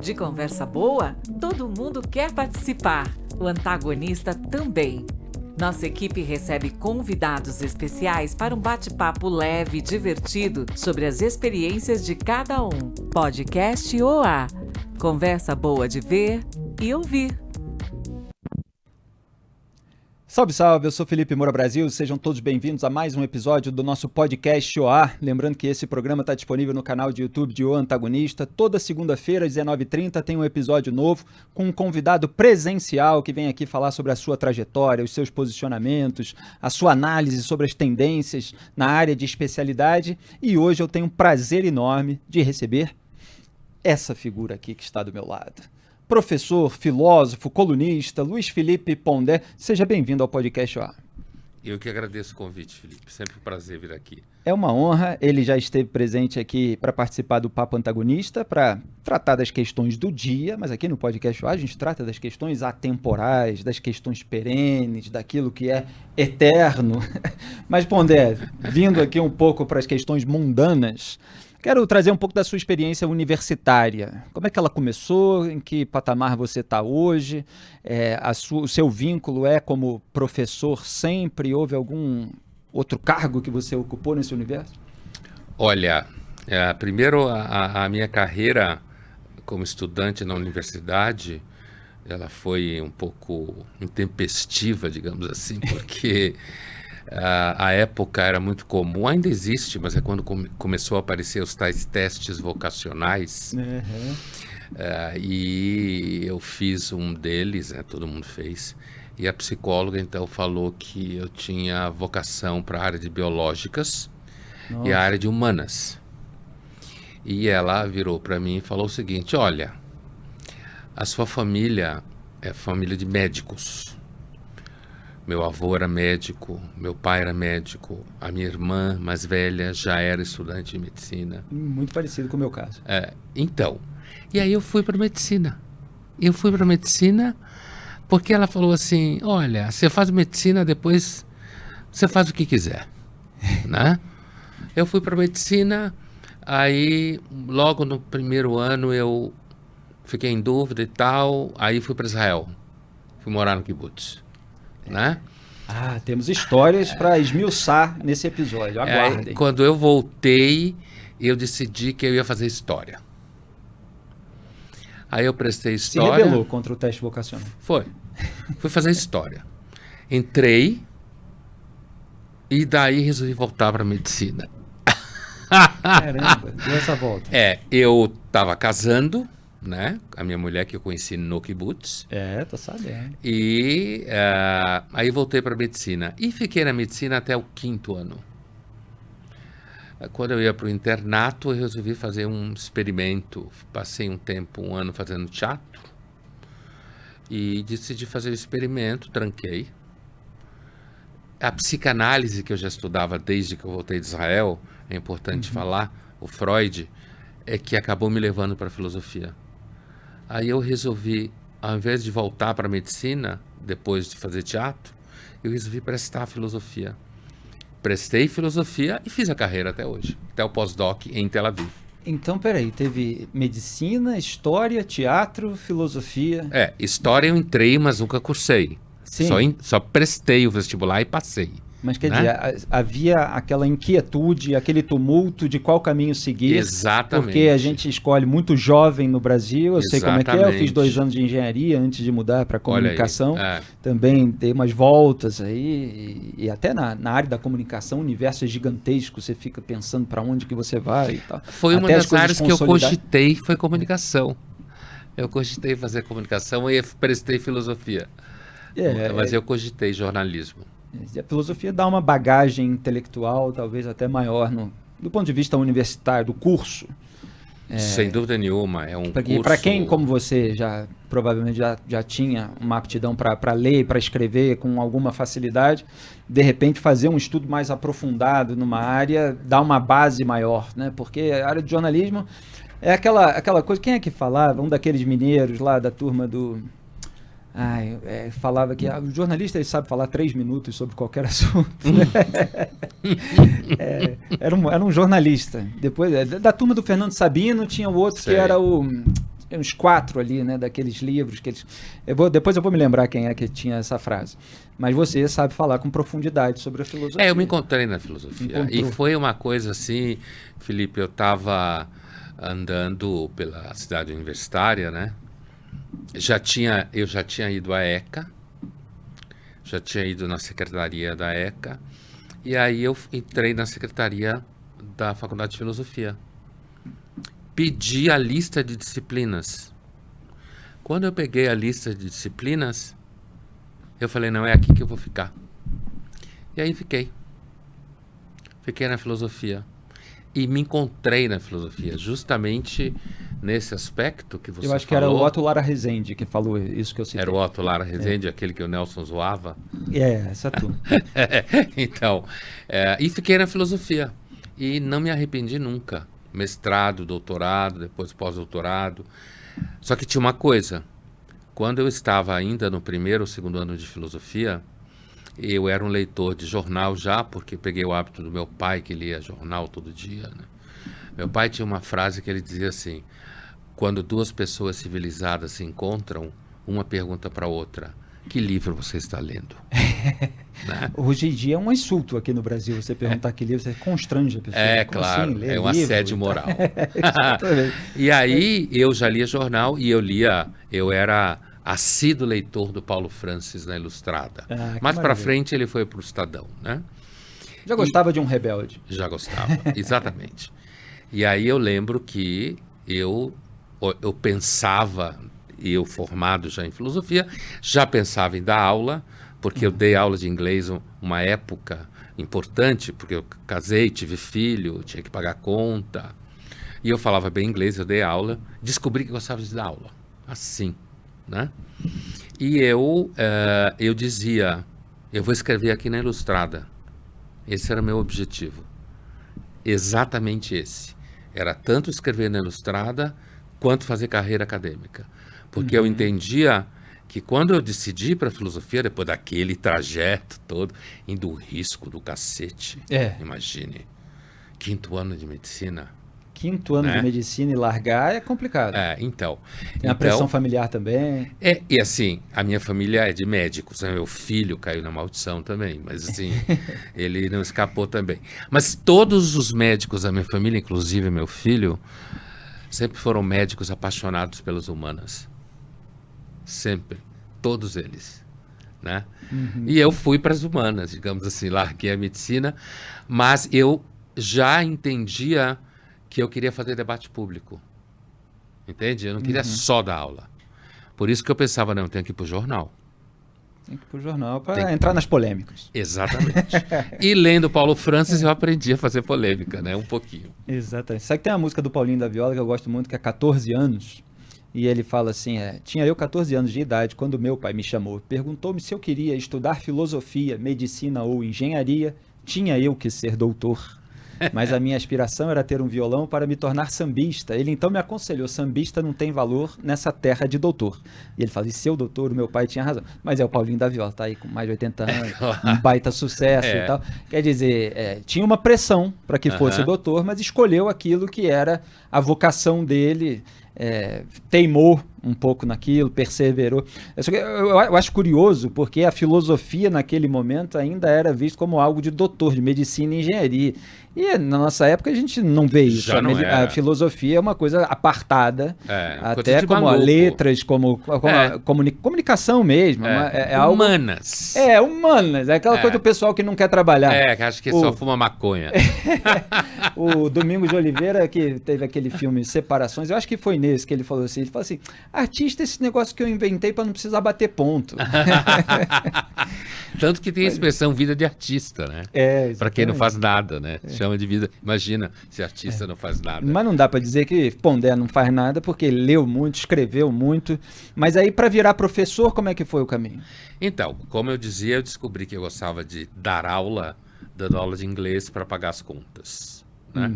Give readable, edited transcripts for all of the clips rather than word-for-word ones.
De conversa boa, todo mundo quer participar. O antagonista também. Nossa equipe recebe convidados especiais para um bate-papo leve e divertido sobre as experiências de cada um. Podcast OA. Conversa boa de ver e ouvir. Salve, salve! Eu sou Felipe Moura Brasil, sejam todos bem-vindos a mais um episódio do nosso podcast OA. Lembrando que esse programa está disponível no canal de YouTube de O Antagonista. Toda segunda-feira, às 19h30, tem um episódio novo com um convidado presencial que vem aqui falar sobre a sua trajetória, os seus posicionamentos, a sua análise sobre as tendências na área de especialidade. E hoje eu tenho um prazer enorme de receber essa figura aqui que está do meu lado. Professor, filósofo, colunista, Luiz Felipe Pondé, seja bem-vindo ao podcast OA. Eu que agradeço o convite, Felipe. Sempre um prazer vir aqui. É uma honra. Ele já esteve presente aqui para participar do Papo Antagonista, para tratar das questões do dia, mas aqui no podcast OA a gente trata das questões atemporais, das questões perenes, daquilo que é eterno. Mas, Pondé, vindo aqui um pouco para as questões mundanas, quero trazer um pouco da sua experiência universitária. Como é que ela começou? Em que patamar você está hoje? O seu vínculo é como professor sempre? Houve algum outro cargo que você ocupou nesse universo? Olha, primeiro a minha carreira como estudante na universidade, ela foi um pouco intempestiva, digamos assim, porque a época era muito comum, ainda existe, mas é quando começou a aparecer os tais testes vocacionais. Uhum. E eu fiz um deles, todo mundo fez, e a psicóloga então falou que eu tinha vocação para a área de biológicas. Nossa. E a área de humanas. E ela virou para mim e falou o seguinte: olha, a sua família é família de médicos. Meu avô era médico, meu pai era médico, a minha irmã mais velha já era estudante de medicina. Muito parecido com o meu caso. Então, e aí eu fui para medicina. Eu fui para medicina porque ela falou assim: olha, você faz medicina, depois você faz o que quiser, né? Eu fui para medicina, aí logo no primeiro ano eu fiquei em dúvida e tal, aí fui para Israel, fui morar no kibbutz. Né? Temos histórias para esmiuçar nesse episódio, aguardem. Quando eu voltei, eu decidi que eu ia fazer história. Aí eu prestei história. Se rebelou contra o teste vocacional. Fui fazer história. Entrei e daí resolvi voltar para medicina. Caramba, deu essa volta. Eu estava casando, né? A minha mulher que eu conheci no kibbutz. Tô sabendo. E aí voltei para medicina. E fiquei na medicina até o 5º ano. Quando eu ia para o internato, eu resolvi fazer um experimento. Passei um ano fazendo teatro. E decidi fazer o experimento, tranquei. A psicanálise que eu já estudava desde que eu voltei de Israel, é importante falar, o Freud, é que acabou me levando para a filosofia. Aí eu resolvi, ao invés de voltar para a medicina, depois de fazer teatro, eu resolvi prestar filosofia. Prestei filosofia e fiz a carreira até hoje, até o pós-doc em Tel Aviv. Então, peraí, teve medicina, história, teatro, filosofia... História eu entrei, mas nunca cursei. Sim. Só prestei o vestibular e passei. Mas quer dizer, havia aquela inquietude, aquele tumulto de qual caminho seguir. Exatamente. Porque a gente escolhe muito jovem no Brasil, eu sei como é que é, eu fiz 2 anos de engenharia antes de mudar para comunicação. Também dei umas voltas aí, e até na área da comunicação, o universo é gigantesco, você fica pensando para onde que você vai e tal. Foi uma das áreas que eu cogitei, foi comunicação. Eu cogitei fazer comunicação e prestei filosofia. Mas eu cogitei jornalismo. E a filosofia dá uma bagagem intelectual talvez até maior do ponto de vista universitário, do curso. Sem dúvida nenhuma, é um curso... Para quem, como você, provavelmente já tinha uma aptidão para ler e para escrever com alguma facilidade, de repente fazer um estudo mais aprofundado numa área dá uma base maior, né? Porque a área de jornalismo é aquela coisa... Quem é que falava? Um daqueles mineiros lá da turma do... falava que o jornalista ele sabe falar 3 minutos sobre qualquer assunto. Era um jornalista. Depois, da turma do Fernando Sabino, tinha o outro que era o... uns 4 ali, né, daqueles livros que eles... Depois eu vou me lembrar quem é que tinha essa frase. Mas você sabe falar com profundidade sobre a filosofia. Eu me encontrei na filosofia. E foi uma coisa assim, Felipe, eu estava andando pela cidade universitária, né? Eu já tinha ido à ECA, já tinha ido na secretaria da ECA, e aí eu entrei na secretaria da Faculdade de Filosofia. Pedi a lista de disciplinas. Quando eu peguei a lista de disciplinas, eu falei, não, é aqui que eu vou ficar. E aí fiquei. Fiquei na filosofia. E me encontrei na filosofia, justamente nesse aspecto que você falou. Eu acho que era o Otto Lara Rezende que falou isso que eu citei. Era o Otto Lara Rezende, aquele que o Nelson zoava. Essa turma. Então, e fiquei na filosofia. E não me arrependi nunca. Mestrado, doutorado, depois pós-doutorado. Só que tinha uma coisa. Quando eu estava ainda no primeiro ou segundo ano de filosofia, eu era um leitor de jornal já, porque peguei o hábito do meu pai, que lia jornal todo dia, né? Meu pai tinha uma frase que ele dizia assim, quando duas pessoas civilizadas se encontram, uma pergunta para a outra, que livro você está lendo? Né? Hoje em dia é um insulto aqui no Brasil, você perguntar que livro, você constrange a pessoa. Claro, assim, é um assédio moral. Exatamente. E aí eu já lia jornal e eu era assíduo leitor do Paulo Francis na Ilustrada. Mais para frente ele foi para o Estadão, né? Já gostava de um rebelde? Já gostava, exatamente. E aí eu lembro que eu pensava, eu formado já em filosofia, já pensava em dar aula, porque eu dei aula de inglês uma época importante, porque eu casei, tive filho, tinha que pagar conta. E eu falava bem inglês, eu dei aula, descobri que gostava de dar aula, assim, né? E eu dizia, eu vou escrever aqui na Ilustrada. Esse era o meu objetivo. Exatamente esse. Era tanto escrever na Ilustrada, quanto fazer carreira acadêmica. Porque eu entendia que quando eu decidi para a filosofia, depois daquele trajeto todo, indo o risco do cacete, imagine, 5º ano de medicina. 5º ano de medicina e largar é complicado. Então. Tem a pressão familiar também. E assim, a minha família é de médicos, né? Meu filho caiu na maldição também, mas assim, ele não escapou também. Mas todos os médicos da minha família, inclusive meu filho, sempre foram médicos apaixonados pelas humanas. Sempre. Todos eles. Né? E eu fui para as humanas, digamos assim, larguei a medicina, mas eu já entendia que eu queria fazer debate público. Entende? Eu não queria só dar aula. Por isso que eu pensava, não, eu tenho que ir para o jornal. Tem que ir para o jornal para entrar nas polêmicas. Exatamente. E lendo Paulo Francis, eu aprendi a fazer polêmica, né? Um pouquinho. Exatamente. Sabe que tem uma música do Paulinho da Viola que eu gosto muito, que é 14 anos. E ele fala assim, tinha eu 14 anos de idade quando meu pai me chamou. Perguntou-me se eu queria estudar filosofia, medicina ou engenharia. Tinha eu que ser doutor. Mas a minha aspiração era ter um violão para me tornar sambista. Ele então me aconselhou, sambista não tem valor nessa terra de doutor. E ele fala, e seu doutor, o meu pai tinha razão. Mas é o Paulinho da Viola, tá aí com mais de 80 anos, um baita sucesso e tal. Quer dizer, tinha uma pressão para que fosse doutor, mas escolheu aquilo que era a vocação dele, teimou um pouco naquilo, perseverou. Eu acho curioso, porque a filosofia naquele momento ainda era vista como algo de doutor, de medicina e engenharia. E na nossa época a gente não vê isso. A filosofia é uma coisa apartada, até como letras, como a comunicação mesmo. Humanas. Humanas. É aquela coisa do pessoal que não quer trabalhar. Que acho que só fuma maconha. O Domingos de Oliveira, que teve aquele filme Separações, eu acho que foi nesse que ele falou assim, artista é esse negócio que eu inventei para não precisar bater ponto. Tanto que tem a expressão vida de artista, né? Para quem não faz nada, né? Chama de vida. Imagina se artista não faz nada. Mas não dá para dizer que Pondé não faz nada, porque leu muito, escreveu muito. Mas aí, para virar professor, como é que foi o caminho? Então, como eu dizia, eu descobri que eu gostava de dar aula, dando aula de inglês para pagar as contas. Né?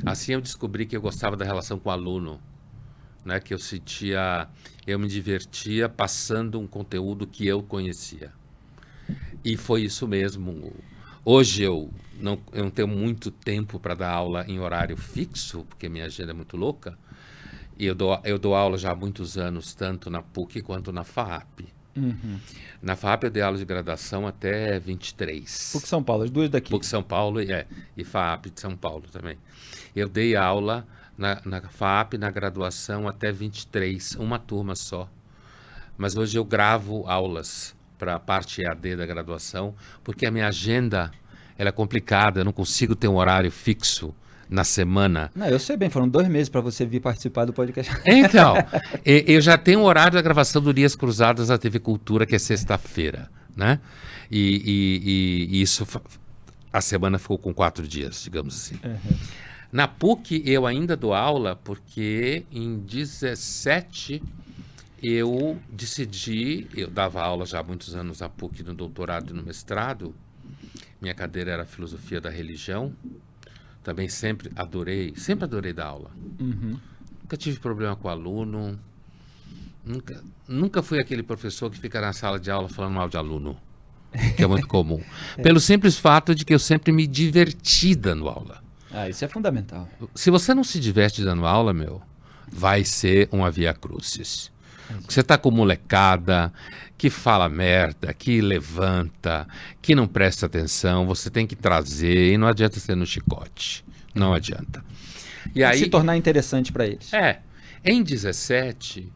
Assim eu descobri que eu gostava da relação com o aluno. Né, que eu me divertia passando um conteúdo que eu conhecia. E foi isso mesmo. Hoje eu não tenho muito tempo para dar aula em horário fixo, porque minha agenda é muito louca, E eu dou aula já há muitos anos, tanto na PUC quanto na FAAP. Na FAAP eu dei aula de graduação até 23. PUC São Paulo, as duas daqui. PUC São Paulo e FAAP de São Paulo também. Eu dei aula na FAAP na graduação até 23, uma turma só. Mas hoje eu gravo aulas para a parte EAD da graduação, porque a minha agenda ela é complicada, eu não consigo ter um horário fixo na semana. Não, eu sei bem, foram 2 meses para você vir participar do podcast. Então, eu já tenho o horário da gravação do Dias Cruzadas da TV Cultura, que é sexta-feira, né? E isso, a semana ficou com 4 dias, digamos assim. Na PUC eu ainda dou aula, porque em 17 eu decidi, eu dava aula já há muitos anos na PUC, no doutorado e no mestrado, minha cadeira era Filosofia da Religião, também sempre adorei dar aula. Nunca tive problema com aluno, nunca fui aquele professor que fica na sala de aula falando mal de aluno, que é muito comum. Pelo simples fato de que eu sempre me diverti dando aula. Isso é fundamental. Se você não se diverte dando aula, vai ser uma via crucis. Você está com molecada que fala merda, que levanta, que não presta atenção, você tem que trazer e não adianta ser no chicote. Não adianta. E aí, se tornar interessante para eles. Em 17,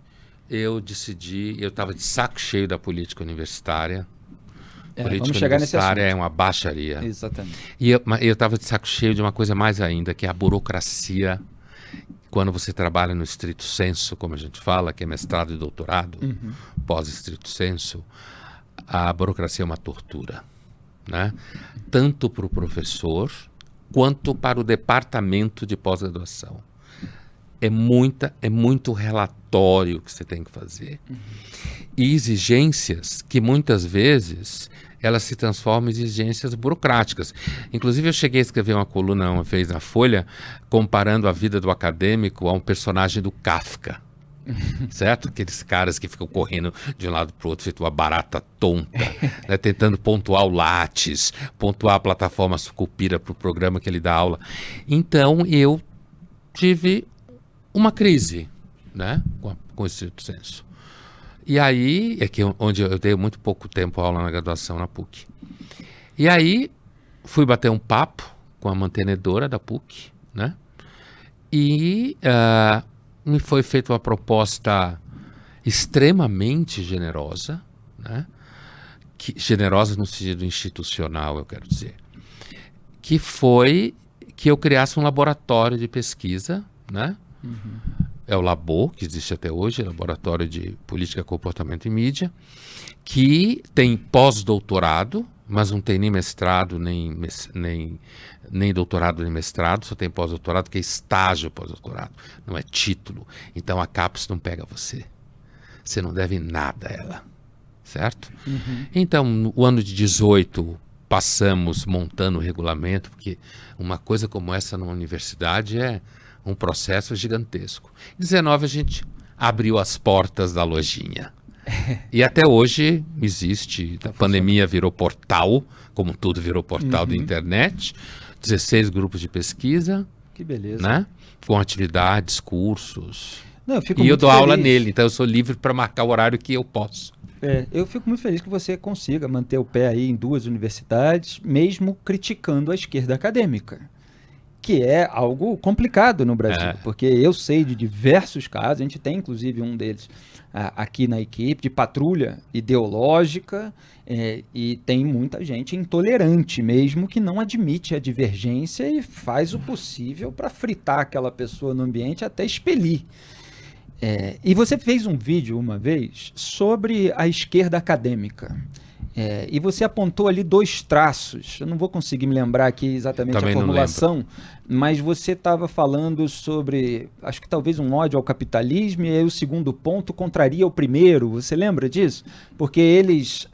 eu decidi, eu estava de saco cheio da política universitária. Política universitária é uma baixaria. Exatamente. E eu estava de saco cheio de uma coisa mais ainda, que é a burocracia. Quando você trabalha no estrito sensu, como a gente fala, que é mestrado e doutorado, pós-estrito sensu, a burocracia é uma tortura, né? Tanto para o professor, quanto para o departamento de pós-graduação. É muito relatório que você tem que fazer. E exigências que muitas vezes elas se transformam em exigências burocráticas. Inclusive eu cheguei a escrever uma coluna uma vez na Folha, comparando a vida do acadêmico a um personagem do Kafka. Certo? Aqueles caras que ficam correndo de um lado para o outro, feito uma barata tonta, né? Tentando pontuar o Lattes, pontuar a plataforma Sucupira para o programa que ele dá aula. Então eu tive uma crise, né? Com o estrito sensu. E aí, onde eu dei muito pouco tempo aula na graduação na PUC. E aí, fui bater um papo com a mantenedora da PUC, né? E me foi feita uma proposta extremamente generosa, né? Generosa no sentido institucional, eu quero dizer. Que foi que eu criasse um laboratório de pesquisa, né? É o Labor, que existe até hoje, Laboratório de Política, Comportamento e Mídia, que tem pós-doutorado, mas não tem nem mestrado, nem doutorado, nem mestrado, só tem pós-doutorado, que é estágio pós-doutorado, não é título. Então a CAPES não pega você. Você não deve nada a ela, certo? Então, no ano de 18, passamos montando o regulamento, porque uma coisa como essa na universidade é um processo gigantesco. Em 19 a gente abriu as portas da lojinha. E até hoje existe, a pandemia virou portal, como tudo virou portal da internet, 16 grupos de pesquisa. Que beleza. Né? Com atividades, cursos. Não, e eu dou aula nele, então eu sou livre para marcar o horário que eu posso. Eu fico muito feliz que você consiga manter o pé aí em 2 universidades, mesmo criticando a esquerda acadêmica. Que é algo complicado no Brasil, porque eu sei de diversos casos, a gente tem inclusive um deles aqui na equipe, de patrulha ideológica, e tem muita gente intolerante mesmo, que não admite a divergência e faz o possível para fritar aquela pessoa no ambiente até expelir. E você fez um vídeo uma vez sobre a esquerda acadêmica. E você apontou ali 2 traços, eu não vou conseguir me lembrar aqui exatamente Também a formulação, mas você estava falando sobre, acho que talvez um ódio ao capitalismo, e aí o segundo ponto contraria o primeiro, você lembra disso? Porque eles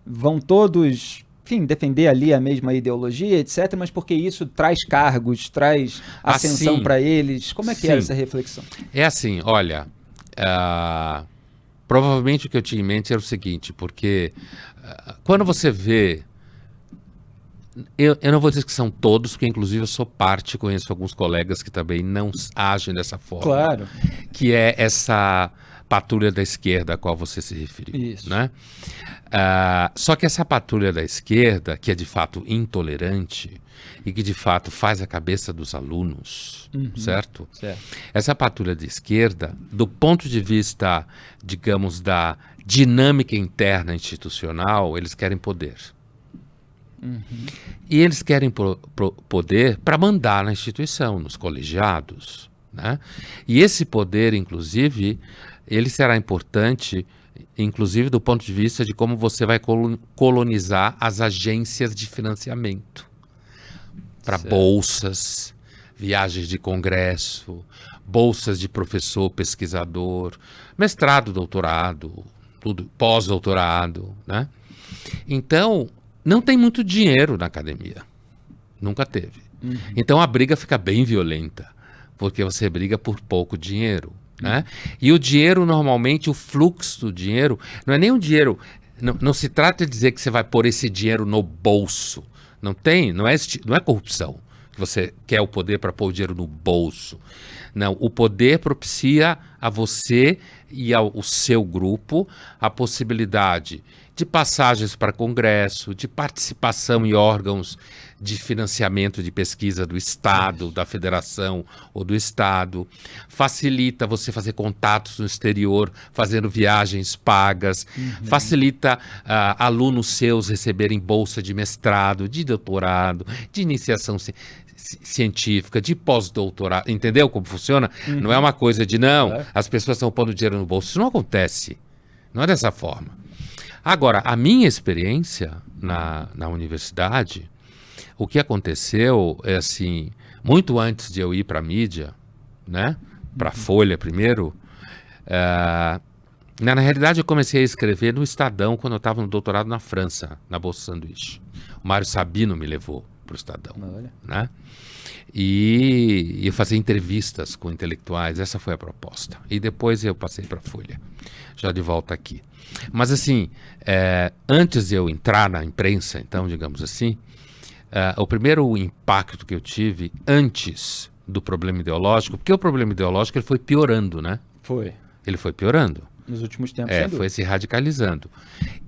vão todos, enfim, defender ali a mesma ideologia, etc., mas porque isso traz cargos, traz ascensão para eles. Como é que era essa reflexão? É assim, olha... Provavelmente o que eu tinha em mente era o seguinte, porque quando você vê Eu não vou dizer que são todos, porque inclusive eu sou parte, conheço alguns colegas que também não agem dessa forma. Claro. Que é essa patrulha da esquerda a qual você se referiu. Isso. Né? Só que essa patrulha da esquerda, que é de fato intolerante e que de fato faz a cabeça dos alunos, certo? Essa patrulha de esquerda, do ponto de vista, digamos, da dinâmica interna institucional, eles querem poder. E eles querem poder para mandar na instituição, nos colegiados. Né? E esse poder, inclusive, ele será importante, inclusive do ponto de vista de como você vai colonizar as agências de financiamento para bolsas, viagens de congresso, bolsas de professor, pesquisador, mestrado, doutorado, tudo, pós-doutorado. Né? Então, não tem muito dinheiro na academia. Nunca teve. Então a briga fica bem violenta, porque você briga por pouco dinheiro. Né? E o dinheiro, normalmente, o fluxo do dinheiro, não é nem um dinheiro, não se trata de dizer que você vai pôr esse dinheiro no bolso. Não é corrupção, que você quer o poder para pôr o dinheiro no bolso. Não, o poder propicia a você e ao seu grupo a possibilidade de passagens para congresso, de participação em órgãos de financiamento de pesquisa do Estado, da Federação ou do Estado. Facilita você fazer contatos no exterior, fazendo viagens pagas. Facilita alunos seus receberem bolsa de mestrado, de doutorado, de iniciação científica, de pós-doutorado. Entendeu como funciona? Não é uma coisa de, as pessoas estão pondo dinheiro no bolso. Isso não acontece. Não é dessa forma. Agora, a minha experiência na universidade, o que aconteceu é assim, muito antes de eu ir para a mídia, né, para a Folha primeiro, na realidade eu comecei a escrever no Estadão quando eu estava no doutorado na França, na Bolsa Sanduíche. O Mário Sabino me levou para o Estadão. Né? E eu fazia entrevistas com intelectuais, essa foi a proposta. E depois eu passei para a Folha, já de volta aqui. Mas assim, antes de eu entrar na imprensa, então, digamos assim, o primeiro impacto que eu tive antes do problema ideológico, porque o problema ideológico ele foi piorando, né? Ele foi piorando. Nos últimos tempos, foi se radicalizando.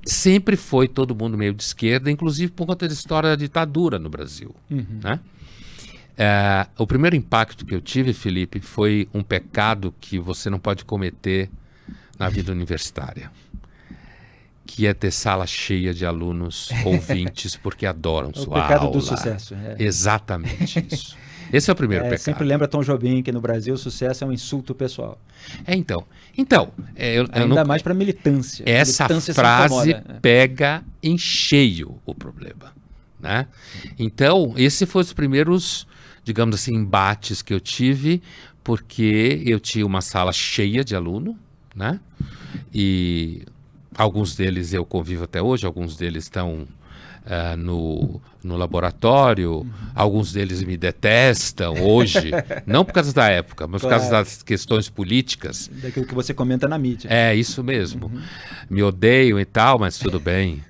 Sempre foi todo mundo meio de esquerda, inclusive por conta da história da ditadura no Brasil. Né? O primeiro impacto que eu tive, Felipe, foi um pecado que você não pode cometer na vida universitária, que é ter sala cheia de alunos ouvintes porque adoram sua aula. O pecado do sucesso. Exatamente isso. Esse é o primeiro pecado. Sempre lembra Tom Jobim que no Brasil o sucesso é um insulto pessoal. Ainda mais para militância. Essa frase pega em cheio o problema. Né? Então, esse foi os primeiros, digamos assim, embates que eu tive, porque eu tinha uma sala cheia de aluno, né? E alguns deles eu convivo até hoje, alguns deles estão no laboratório, alguns deles me detestam hoje, não por causa da época, mas por causa das questões políticas. Daquilo que você comenta na mídia. É, isso mesmo. Me odeiam e tal, mas tudo bem.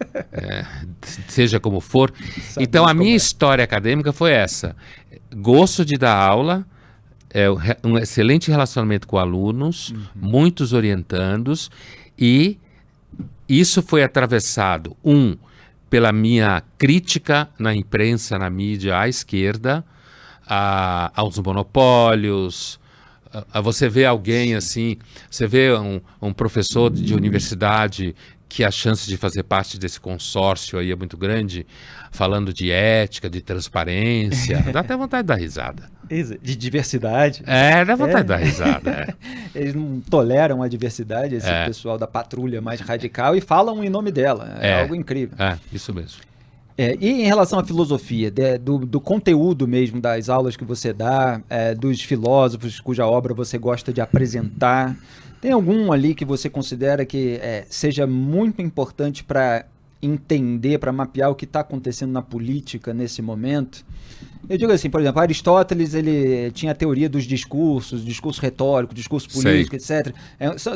Seja como for. Então, a minha história acadêmica foi essa. Gosto de dar aula, um excelente relacionamento com alunos, muitos orientandos, e isso foi atravessado, pela minha crítica na imprensa, na mídia, à esquerda, aos monopólios. Você vê alguém assim, você vê um professor de universidade que a chance de fazer parte desse consórcio aí é muito grande, falando de ética, de transparência, dá até vontade de dar risada. De diversidade. Dá vontade de dar risada. Eles não toleram a diversidade, esse pessoal da patrulha mais radical, e falam em nome dela. É algo incrível. Isso mesmo. E em relação à filosofia, do conteúdo mesmo das aulas que você dá, dos filósofos cuja obra você gosta de apresentar, tem algum ali que você considera que seja muito importante para entender, para mapear o que está acontecendo na política nesse momento? Eu digo assim, por exemplo, Aristóteles ele tinha a teoria dos discursos, discurso retórico, discurso político, etc.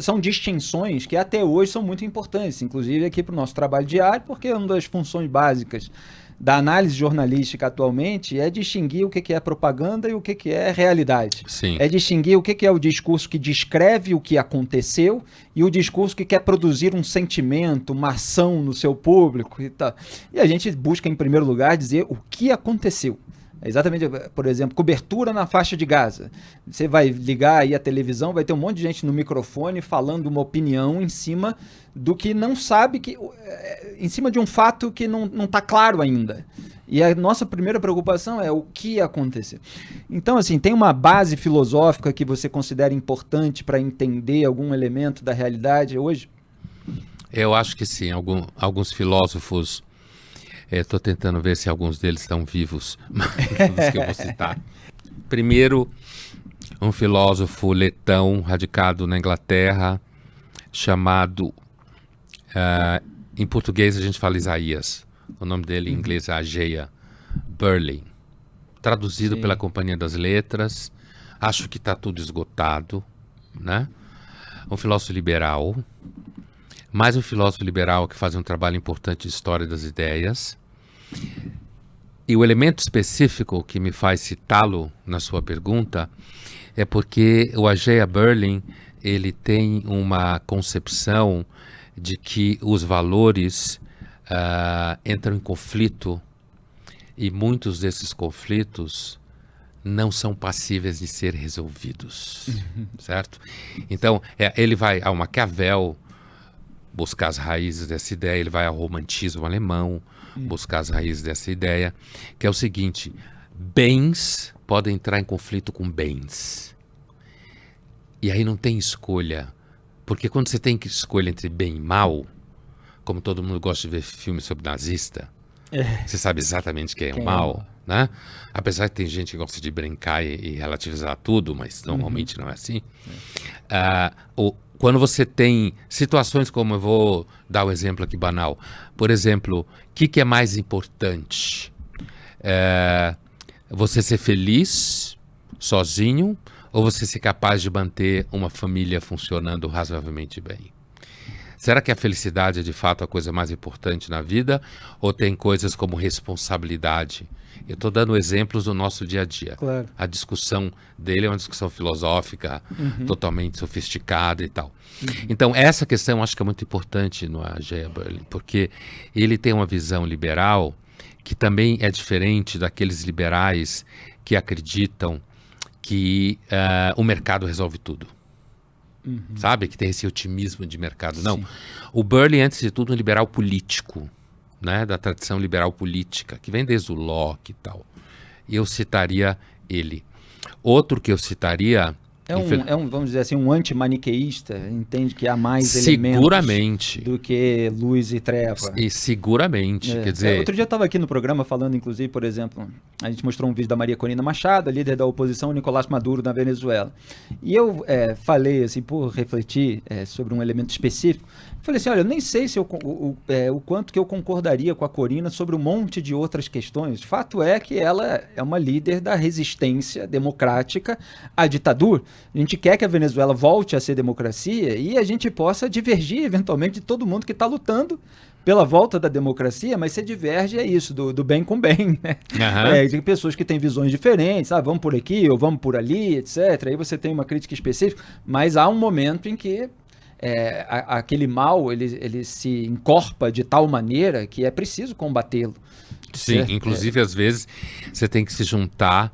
São distinções que até hoje são muito importantes, inclusive aqui para o nosso trabalho diário, porque é uma das funções básicas da análise jornalística atualmente é distinguir o que é propaganda e o que é realidade. Sim. É distinguir o que é o discurso que descreve o que aconteceu e o discurso que quer produzir um sentimento, uma ação no seu público e tal. E a gente busca, em primeiro lugar, dizer o que aconteceu. Exatamente, por exemplo, cobertura na faixa de Gaza. Você vai ligar aí a televisão, vai ter um monte de gente no microfone falando uma opinião em cima do que não sabe, em cima de um fato que não está claro ainda. E a nossa primeira preocupação é o que aconteceu. Então, assim, tem uma base filosófica que você considera importante para entender algum elemento da realidade hoje? Eu acho que sim. Alguns filósofos... Estou tentando ver se alguns deles estão vivos, dos que eu vou citar. Primeiro, um filósofo letão radicado na Inglaterra, chamado, em português a gente fala Isaías, o nome dele em inglês é Ageia Burling, traduzido Sim. pela Companhia das Letras. Acho que está tudo esgotado, né? Um filósofo liberal, mais um filósofo liberal que faz um trabalho importante de história das ideias. E o elemento específico que me faz citá-lo na sua pergunta é porque o Ageia Burling, ele tem uma concepção de que os valores entram em conflito e muitos desses conflitos não são passíveis de ser resolvidos, certo? Então, ele vai ao Maquiavel buscar as raízes dessa ideia, ele vai ao romantismo alemão buscar as raízes dessa ideia, que é o seguinte: bens podem entrar em conflito com bens. E aí não tem escolha, porque quando você tem que escolher entre bem e mal, como todo mundo gosta de ver filmes sobre nazista, você sabe exatamente quem é o mal, né? Apesar de tem gente que gosta de brincar e relativizar tudo, mas normalmente não é assim. Quando você tem situações como, eu vou dar um exemplo aqui banal, por exemplo, o que é mais importante? Você ser feliz, sozinho, ou você ser capaz de manter uma família funcionando razoavelmente bem? Será que a felicidade é de fato a coisa mais importante na vida? Ou tem coisas como responsabilidade? Eu estou dando exemplos do nosso dia a dia. Claro. A discussão dele é uma discussão filosófica, totalmente sofisticada e tal. Então, essa questão eu acho que é muito importante no Ageia Burling, porque ele tem uma visão liberal que também é diferente daqueles liberais que acreditam que o mercado resolve tudo. Sabe? Que tem esse otimismo de mercado. Não. Sim. O Burling, antes de tudo, um liberal político, né? Da tradição liberal política, que vem desde o Locke e tal. E eu citaria ele. Outro que eu citaria... vamos dizer assim, um antimaniqueísta, entende que há mais seguramente elementos do que luz e treva. E seguramente, quer dizer... Outro dia eu estava aqui no programa falando, inclusive, por exemplo, a gente mostrou um vídeo da Maria Corina Machado, a líder da oposição, Nicolás Maduro, na Venezuela. E eu falei, assim, por refletir sobre um elemento específico, falei assim, olha, eu nem sei se o quanto que eu concordaria com a Corina sobre um monte de outras questões. Fato é que ela é uma líder da resistência democrática à ditadura. A gente quer que a Venezuela volte a ser democracia e a gente possa divergir, eventualmente, de todo mundo que está lutando pela volta da democracia, mas você diverge isso, do bem com bem, né? De pessoas que têm visões diferentes, vamos por aqui ou vamos por ali, etc. Aí você tem uma crítica específica, mas há um momento em que aquele mal ele se encorpa de tal maneira que é preciso combatê-lo. Sim, certo? Inclusive às vezes você tem que se juntar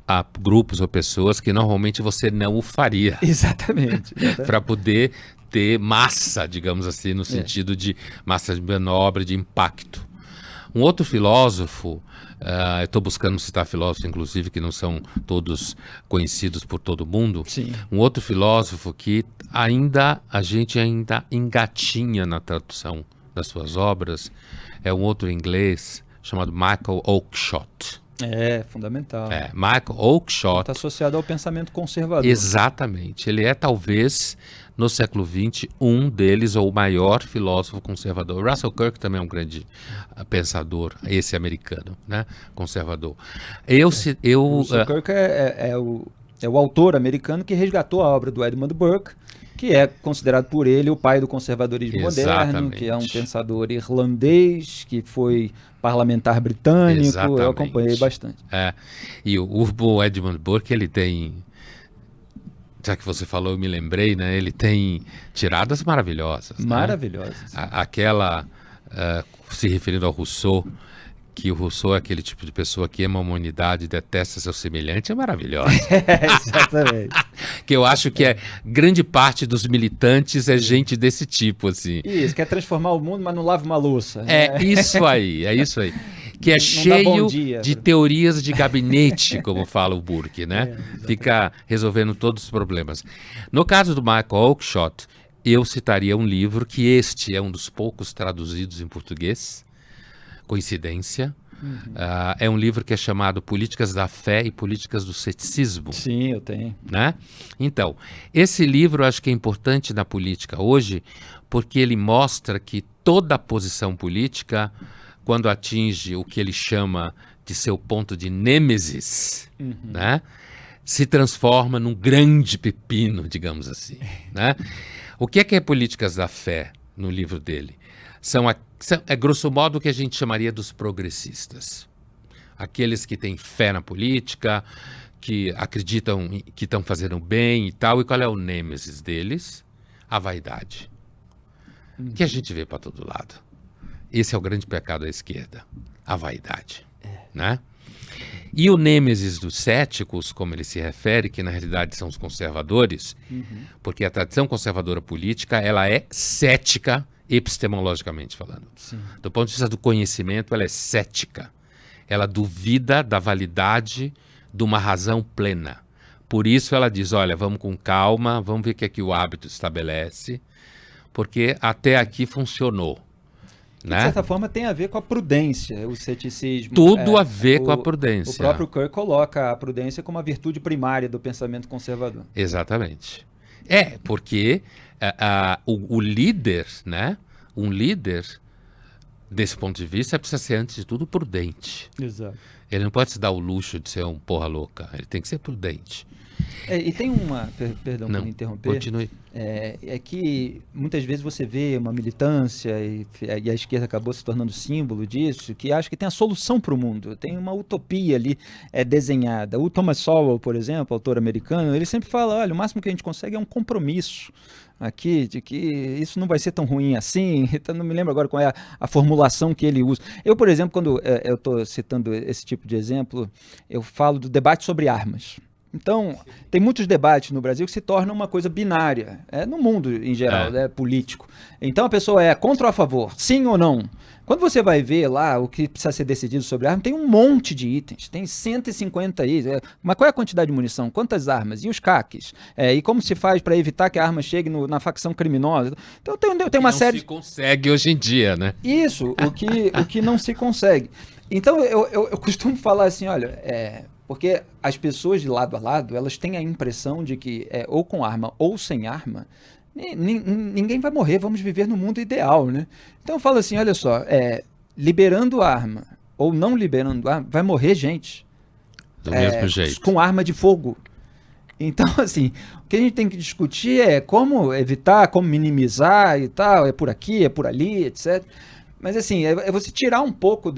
a grupos ou pessoas que normalmente você não o faria. Exatamente. Para poder ter massa, digamos assim, no sentido de massa de manobra, de impacto. Um outro filósofo, eu estou buscando citar filósofos, inclusive, que não são todos conhecidos por todo mundo. Sim. Um outro filósofo que a gente ainda engatinha na tradução das suas obras, é um outro inglês chamado Michael Oakeshott. É fundamental. Michael Oakeshott. Está associado ao pensamento conservador. Exatamente. Ele é talvez, no século XX, um deles, ou o maior filósofo conservador. Russell Kirk também é um grande pensador, esse americano, né? Conservador. Russell Kirk é o autor americano que resgatou a obra do Edmund Burke, que é considerado por ele o pai do conservadorismo moderno, que é um Exatamente. pensador irlandês, que foi parlamentar britânico, Exatamente. eu acompanhei bastante. E o Edmund Burke, ele tem, já que você falou, eu me lembrei, né? Ele tem tiradas maravilhosas. Né? Maravilhosas. Aquela, se referindo ao Rousseau, que o Rousseau é aquele tipo de pessoa que ama a humanidade e detesta seu semelhante, é maravilhosa. Exatamente. Que eu acho que grande parte dos militantes é gente desse tipo, assim. Isso, quer transformar o mundo, mas não lava uma louça. É isso aí. Que é cheio de teorias de gabinete, como fala o Burke, né? Fica resolvendo todos os problemas. No caso do Michael Oakeshott, eu citaria um livro que este é um dos poucos traduzidos em português. Coincidência. É um livro que é chamado Políticas da Fé e Políticas do Ceticismo. Sim, eu tenho. Né? Então, esse livro eu acho que é importante na política hoje, porque ele mostra que toda posição política, quando atinge o que ele chama de seu ponto de nêmesis, né, se transforma num grande pepino, digamos assim. Né? O que é Políticas da Fé no livro dele? É grosso modo o que a gente chamaria dos progressistas. Aqueles que têm fé na política, que acreditam que estão fazendo bem e tal. E qual é o nêmesis deles? A vaidade. Que a gente vê para todo lado. Esse é o grande pecado da esquerda. A vaidade. Né? E o nêmesis dos céticos, como ele se refere, que na realidade são os conservadores, porque a tradição conservadora política, ela é cética epistemologicamente falando. Sim. Do ponto de vista do conhecimento, ela é cética. Ela duvida da validade de uma razão plena. Por isso ela diz, olha, vamos com calma, vamos ver o que é que o hábito estabelece, porque até aqui funcionou. Né? De certa forma tem a ver com a prudência, o ceticismo. Tudo a ver com a prudência. O próprio Kerr coloca a prudência como a virtude primária do pensamento conservador. Exatamente. Porque o líder, né? Um líder, desse ponto de vista, precisa ser, antes de tudo, prudente. Exato. Ele não pode se dar o luxo de ser um porra louca. Ele tem que ser prudente. E tem uma... Perdão por Não, me interromper. continue. É que muitas vezes você vê uma militância, e a esquerda acabou se tornando símbolo disso, que acha que tem a solução para o mundo. Tem uma utopia ali desenhada. O Thomas Sowell, por exemplo, autor americano, ele sempre fala, olha, o máximo que a gente consegue é um compromisso aqui, de que isso não vai ser tão ruim assim. Então, não me lembro agora qual é a formulação que ele usa. Eu, por exemplo, quando eu estou citando esse tipo de exemplo, eu falo do debate sobre armas. Então, tem muitos debates no Brasil que se tornam uma coisa binária, no mundo em geral, político. Então a pessoa é contra ou a favor, sim ou não. Quando você vai ver lá o que precisa ser decidido sobre armas, tem um monte de itens, tem 150 itens. Mas qual é a quantidade de munição? Quantas armas? E os CACs? E como se faz para evitar que a arma chegue na facção criminosa? Então tem uma série... Não se consegue hoje em dia, né? Isso, o que não se consegue. Então eu costumo falar assim, olha... Porque as pessoas de lado a lado, elas têm a impressão de que ou com arma ou sem arma, ninguém vai morrer, vamos viver no mundo ideal, né? Então eu falo assim, olha só, liberando arma ou não liberando arma, vai morrer gente. Do mesmo jeito. Com arma de fogo. Então, assim, o que a gente tem que discutir é como evitar, como minimizar e tal, é por aqui, é por ali, etc. Mas assim, é você tirar um pouco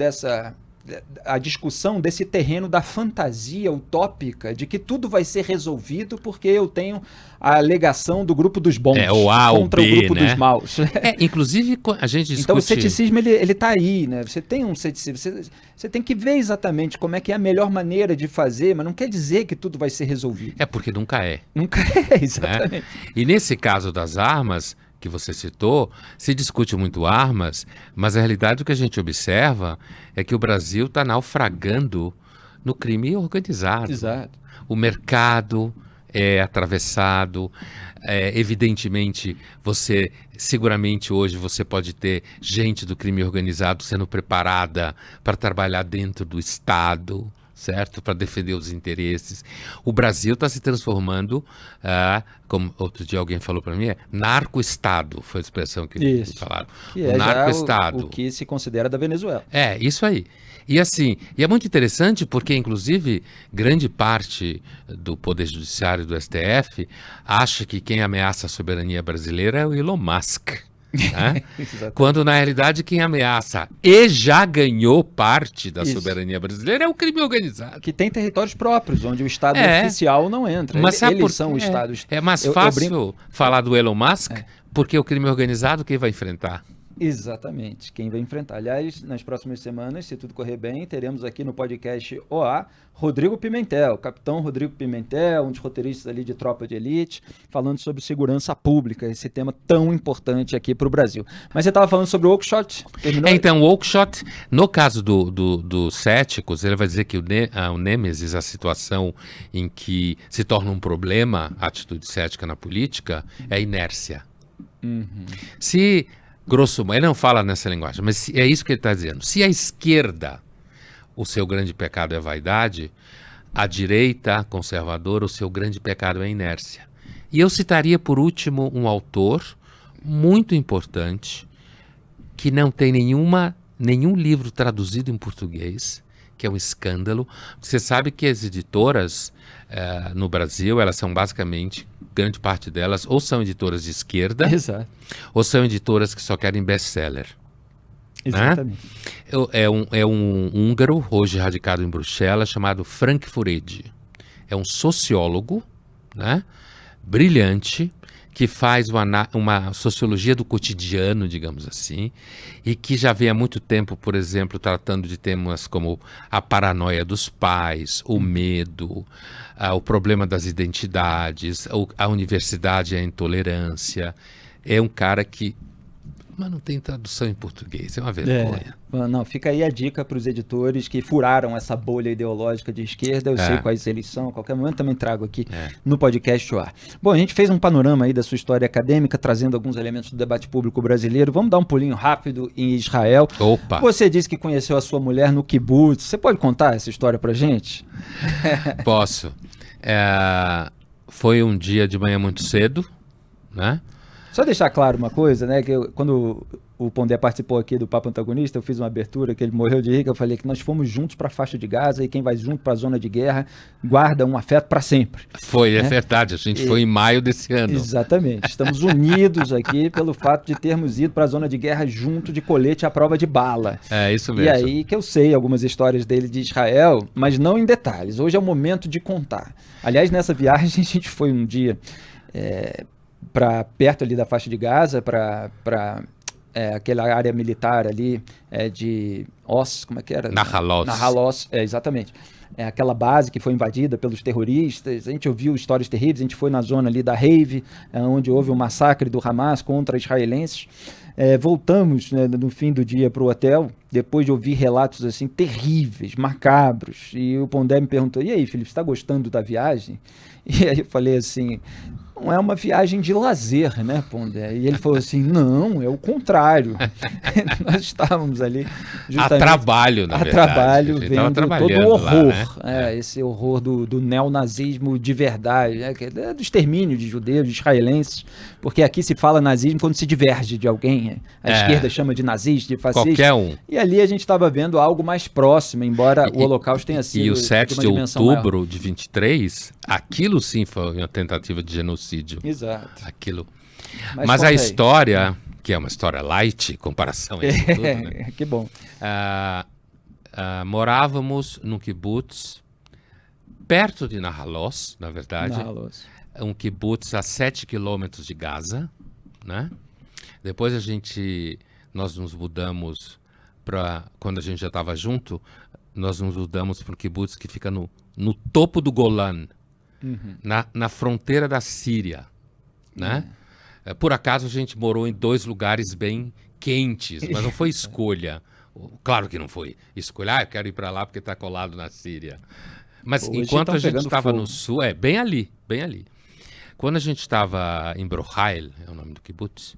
a discussão desse terreno da fantasia utópica de que tudo vai ser resolvido porque eu tenho a alegação do grupo dos bons o A ou contra B, o grupo né? dos maus. Inclusive, a gente discute... Então o ceticismo ele tá aí, né? Você tem um ceticismo, você tem que ver exatamente como é que é a melhor maneira de fazer, mas não quer dizer que tudo vai ser resolvido. Porque nunca é. Nunca é, exatamente. Né? E nesse caso das armas, que você citou, se discute muito armas, mas a realidade do que a gente observa é que o Brasil está naufragando no crime organizado. Exato. O mercado é atravessado, evidentemente, seguramente hoje você pode ter gente do crime organizado sendo preparada para trabalhar dentro do Estado, certo? Para defender os interesses. O Brasil está se transformando, como outro dia alguém falou para mim, narco-estado, foi a expressão que falaram. Que o narco-estado. O que se considera da Venezuela. É, isso aí. E assim, e é muito interessante porque, inclusive, grande parte do Poder Judiciário do STF acha que quem ameaça a soberania brasileira é o Elon Musk. Né? Quando, na realidade, quem ameaça e já ganhou parte da soberania brasileira é o crime organizado. Que tem territórios próprios, onde o Estado oficial não entra. Mas eles são o Estado. É mais fácil falar do Elon Musk porque o crime organizado quem vai enfrentar? Exatamente, quem vai enfrentar. Aliás, nas próximas semanas, se tudo correr bem, teremos aqui no podcast OA Rodrigo Pimentel, capitão Rodrigo Pimentel, um dos roteiristas ali de Tropa de Elite, falando sobre segurança pública, esse tema tão importante aqui para o Brasil. Mas você estava falando sobre o Oakeshott? Então, o Oakeshott, no caso dos céticos, ele vai dizer que o Nêmesis, a situação em que se torna um problema a atitude cética na política, é a inércia. Se... Grosso modo, ele não fala nessa linguagem, mas é isso que ele está dizendo. Se a esquerda, o seu grande pecado é vaidade, a direita conservadora, o seu grande pecado é inércia. E eu citaria, por último, um autor muito importante, que não tem nenhum livro traduzido em português, que é um escândalo. Você sabe que as editoras no Brasil, elas são basicamente, grande parte delas, ou são editoras de esquerda, ou são editoras que só querem best-seller. Exatamente. Né? É um húngaro, hoje radicado em Bruxelas, chamado Frank Furedi. É um sociólogo, né? Brilhante, que faz uma sociologia do cotidiano, digamos assim, e que já vem há muito tempo, por exemplo, tratando de temas como a paranoia dos pais, o medo, o problema das identidades, a universidade e a intolerância. É um cara que... Mas não tem tradução em português, é uma vergonha. Não, fica aí a dica para os editores que furaram essa bolha ideológica de esquerda. Eu sei quais eles são, a qualquer momento também trago aqui no podcast OA. Bom, a gente fez um panorama aí da sua história acadêmica, trazendo alguns elementos do debate público brasileiro. Vamos dar um pulinho rápido em Israel. Opa! Você disse que conheceu a sua mulher no kibbutz. Você pode contar essa história pra gente? Posso. Foi um dia de manhã muito cedo, né? Só deixar claro uma coisa, né, que quando o Pondé participou aqui do Papo Antagonista, eu fiz uma abertura que ele morreu de rir, que eu falei que nós fomos juntos para a faixa de Gaza e quem vai junto para a zona de guerra guarda um afeto para sempre. É verdade, a gente foi em maio desse ano. Exatamente, estamos unidos aqui pelo fato de termos ido para a zona de guerra junto de colete à prova de bala. É isso mesmo. E aí que eu sei algumas histórias dele de Israel, mas não em detalhes. Hoje é o momento de contar. Aliás, nessa viagem a gente foi um dia... para perto ali da faixa de Gaza, para aquela área militar ali de Oz, como é que era? Nahalos, exatamente. Aquela base que foi invadida pelos terroristas. A gente ouviu histórias terríveis, a gente foi na zona ali da Rave, onde houve um massacre do Hamas contra israelenses. Voltamos, né, no fim do dia para o hotel, depois de ouvir relatos assim terríveis, macabros. E o Pondé me perguntou, e aí, Felipe, você está gostando da viagem? E aí eu falei assim... Não é uma viagem de lazer, né, Pondé? E ele falou assim, não, é o contrário. Nós estávamos ali justamente... A trabalho, na verdade. A trabalho, vendo todo o horror. Lá, né? Esse horror do neonazismo de verdade, né? Do extermínio de judeus, de israelenses. Porque aqui se fala nazismo quando se diverge de alguém. A esquerda chama de nazista, de fascista. Qualquer um. E ali a gente estava vendo algo mais próximo, embora o Holocausto tenha sido... E o 7 de outubro de 23, aquilo sim foi uma tentativa de genocídio. Exato. Aquilo. Mas a história, que é uma história light, em comparação a isso tudo, né? Que bom. Morávamos num kibbutz perto de Nahalos, na verdade. Um kibbutz a 7 quilômetros de Gaza, né? Depois nós nos mudamos quando a gente já estava junto, nós nos mudamos para um kibbutz que fica no topo do Golan. Na fronteira da Síria, né? Por acaso a gente morou em 2 lugares bem quentes, mas não foi escolha. Claro que não foi escolha, eu quero ir para lá porque está colado na Síria. Mas hoje enquanto a gente estava no sul, bem ali. Quando a gente estava em Brohail, é o nome do kibbutz,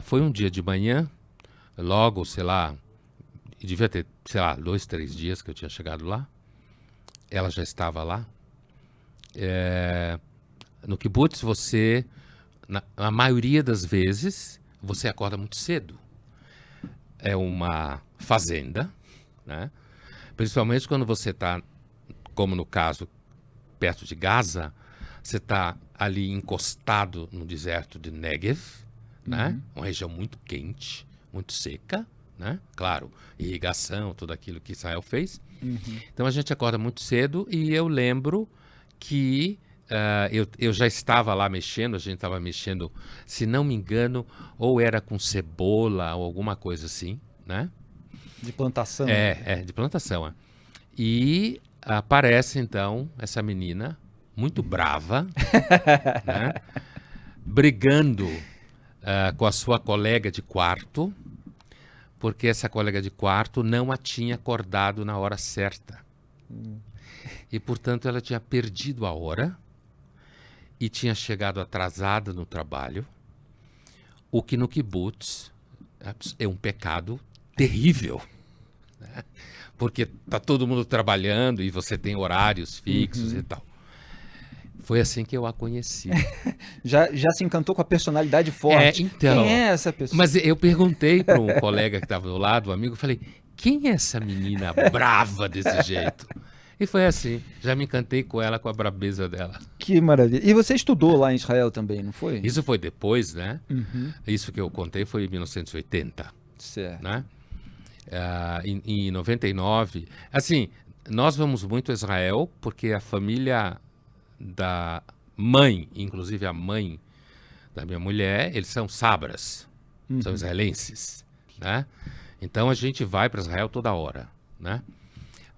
foi um dia de manhã, logo, sei lá, devia ter, sei lá, 2, 3 dias que eu tinha chegado lá. ela já estava lá. No kibbutz, você, na maioria das vezes, você acorda muito cedo. É uma fazenda, né? Principalmente quando você está, como no caso, perto de Gaza, você está ali encostado no deserto de Negev, né? Uma região muito quente, muito seca, né? Claro, irrigação, tudo aquilo que Israel fez. Então a gente acorda muito cedo e eu lembro que eu já estava lá mexendo, a gente estava mexendo, se não me engano, ou era com cebola ou alguma coisa assim, né? De plantação. De plantação. E aparece então essa menina muito brava, né? Brigando com a sua colega de quarto, porque essa colega de quarto não a tinha acordado na hora certa. E, portanto, ela tinha perdido a hora e tinha chegado atrasada no trabalho, o que no kibbutz é um pecado terrível, né? Porque está todo mundo trabalhando e você tem horários fixos e tal. Foi assim que eu a conheci. Já se encantou com a personalidade forte. Então, quem é essa pessoa? Mas eu perguntei para um colega que estava do lado, um amigo, falei, quem é essa menina brava desse jeito? E foi assim, já me encantei com ela, com a brabeza dela. Que maravilha. E você estudou lá em Israel também, não foi? Isso foi depois, né? Isso que eu contei foi em 1980. Certo. Né? Em 99, assim, nós vamos muito a Israel porque a família da mãe, inclusive a mãe da minha mulher, eles são sabras, são israelenses, né? Então a gente vai para Israel toda hora, né?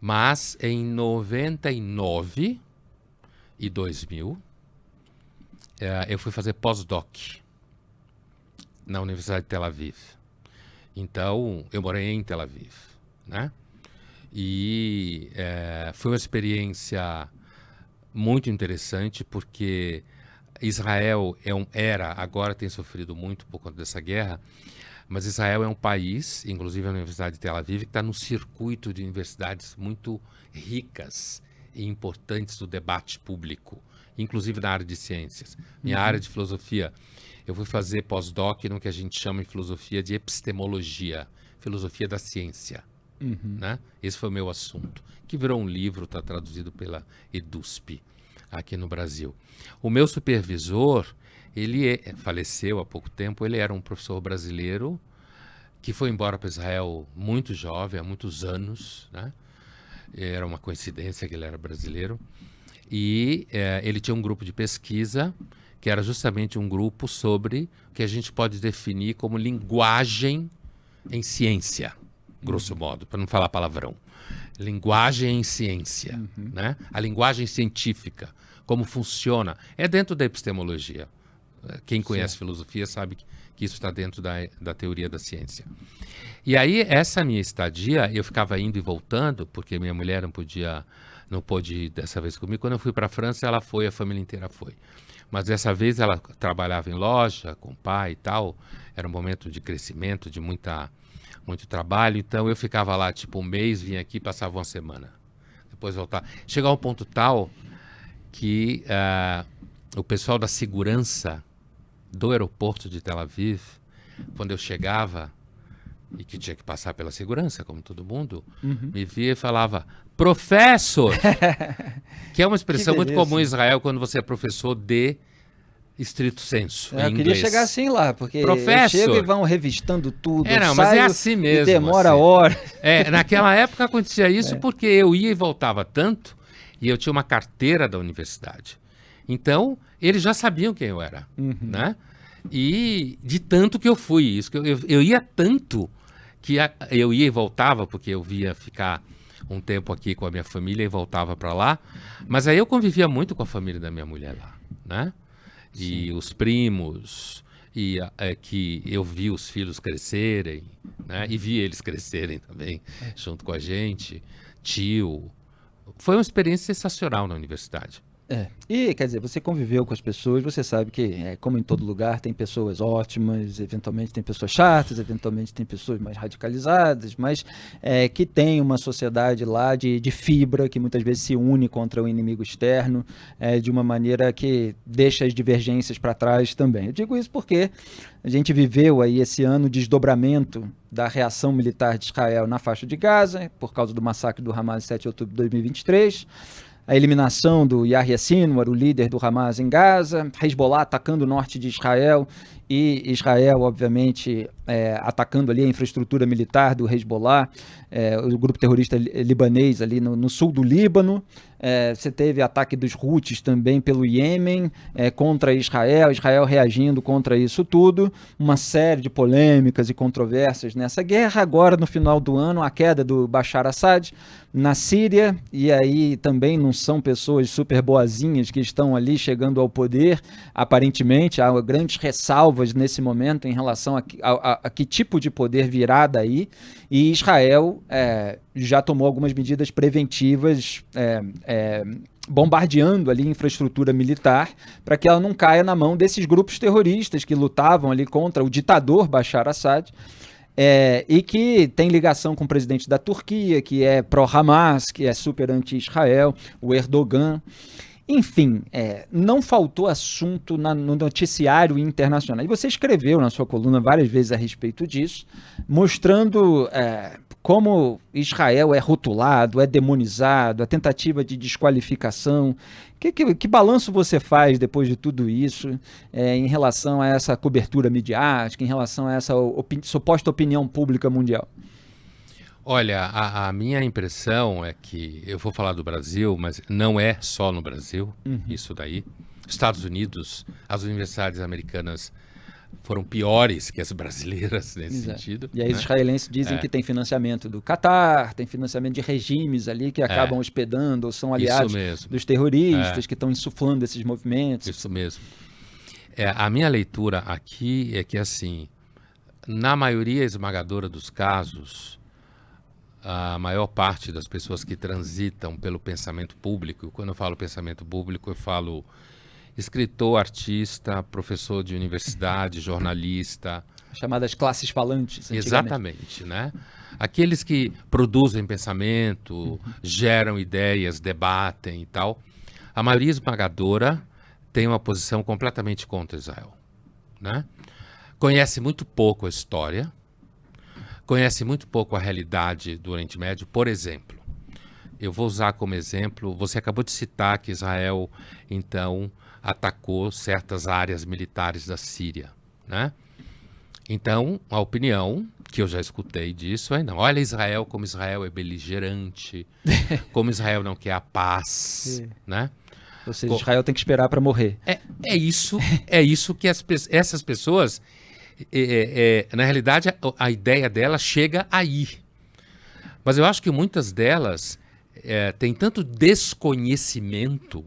Mas em 99 e 2000, eu fui fazer pós-doc na Universidade de Tel Aviv. Então, eu morei em Tel Aviv, né? E foi uma experiência muito interessante, porque Israel agora tem sofrido muito por conta dessa guerra, mas Israel é um país, inclusive a Universidade de Tel Aviv, que está num circuito de universidades muito ricas e importantes do debate público, inclusive na área de ciências. Minha área de filosofia, eu fui fazer pós-doc no que a gente chama em filosofia de epistemologia, filosofia da ciência. Né? Esse foi o meu assunto, que virou um livro, está traduzido pela EDUSP, aqui no Brasil. O meu supervisor, ele faleceu há pouco tempo, ele era um professor brasileiro que foi embora para Israel muito jovem, há muitos anos, né? Era uma coincidência que ele era brasileiro. E ele tinha um grupo de pesquisa, que era justamente um grupo sobre o que a gente pode definir como linguagem em ciência, grosso modo, para não falar palavrão. Linguagem em ciência, né? A linguagem científica, como funciona, é dentro da epistemologia. Quem conhece filosofia sabe que isso está dentro da teoria da ciência. E aí, essa minha estadia, eu ficava indo e voltando, porque minha mulher não pôde ir dessa vez comigo. Quando eu fui para a França, ela foi, a família inteira foi. Mas dessa vez ela trabalhava em loja, com o pai e tal. Era um momento de crescimento, de muito trabalho. Então eu ficava lá tipo um mês, vinha aqui, passava uma semana. Depois voltava. Chegava a um ponto tal que o pessoal da segurança do aeroporto de Tel Aviv, quando eu chegava, e que tinha que passar pela segurança, como todo mundo, me via e falava, professor! Que é uma expressão muito comum em Israel quando você é professor de estrito senso, em eu inglês. queria chegar assim lá, porque Professor. eu chego e vão revistando tudo, não, mas é assim mesmo. E demora assim. horas. Naquela época acontecia isso porque eu ia e voltava tanto, e eu tinha uma carteira da universidade. Então, eles já sabiam quem eu era, né? E de tanto que eu fui, isso que eu ia tanto que eu ia e voltava, porque eu via ficar um tempo aqui com a minha família e voltava para lá, mas aí eu convivia muito com a família da minha mulher lá, né? E os primos, e que eu vi os filhos crescerem, né? E vi eles crescerem também, junto com a gente, tio. Foi uma experiência sensacional na universidade. E, quer dizer, você conviveu com as pessoas, você sabe que, como em todo lugar, tem pessoas ótimas, eventualmente tem pessoas chatas, eventualmente tem pessoas mais radicalizadas, mas que tem uma sociedade lá de fibra, que muitas vezes se une contra o inimigo externo, de uma maneira que deixa as divergências para trás também. Eu digo isso porque a gente viveu aí esse ano o desdobramento da reação militar de Israel na faixa de Gaza, por causa do massacre do Hamas em 7 de outubro de 2023, a eliminação do Yahya Sinwar, o líder do Hamas em Gaza, Hezbollah atacando o norte de Israel e Israel, obviamente, atacando ali a infraestrutura militar do Hezbollah, o grupo terrorista libanês ali no sul do Líbano. Você teve ataque dos Houthis também pelo Iêmen contra Israel reagindo contra isso tudo, uma série de polêmicas e controvérsias nessa guerra. Agora, no final do ano, a queda do Bashar Assad na Síria, e aí também não são pessoas super boazinhas que estão ali chegando ao poder, aparentemente. Há grandes ressalvas nesse momento em relação a que tipo de poder virá daí, e Israel já tomou algumas medidas preventivas, bombardeando ali a infraestrutura militar para que ela não caia na mão desses grupos terroristas que lutavam ali contra o ditador Bashar Assad, e que tem ligação com o presidente da Turquia, que é pró-Hamas, que é super anti-Israel, o Erdogan. Enfim, não faltou assunto no noticiário internacional. E você escreveu na sua coluna várias vezes a respeito disso, mostrando como Israel é rotulado, é demonizado, a tentativa de desqualificação. Que balanço você faz depois de tudo isso em relação a essa cobertura midiática, em relação a essa suposta opinião pública mundial? Olha, a minha impressão é que, eu vou falar do Brasil, mas não é só no Brasil, isso daí. Estados Unidos, as universidades americanas foram piores que as brasileiras nesse sentido. E aí os israelenses dizem que tem financiamento do Catar, tem financiamento de regimes ali que acabam hospedando ou são aliados dos terroristas que estão insuflando esses movimentos. Isso mesmo. A minha leitura aqui é que, assim, na maioria esmagadora dos casos, a maior parte das pessoas que transitam pelo pensamento público, quando eu falo pensamento público, eu falo escritor, artista, professor de universidade, jornalista. Chamadas classes falantes. Exatamente, né? Aqueles que produzem pensamento, geram ideias, debatem e tal. A maioria esmagadora tem uma posição completamente contra Israel, né? Conhece muito pouco a história, conhece muito pouco a realidade do Oriente Médio. Por exemplo, eu vou usar como exemplo, você acabou de citar que Israel, então, atacou certas áreas militares da Síria, né? Então, a opinião, que eu já escutei disso, não, olha Israel, como Israel é beligerante, como Israel não quer a paz, né? Ou seja, Israel tem que esperar para morrer. É isso que essas pessoas, na realidade, a ideia delas chega aí. Mas eu acho que muitas delas têm tanto desconhecimento,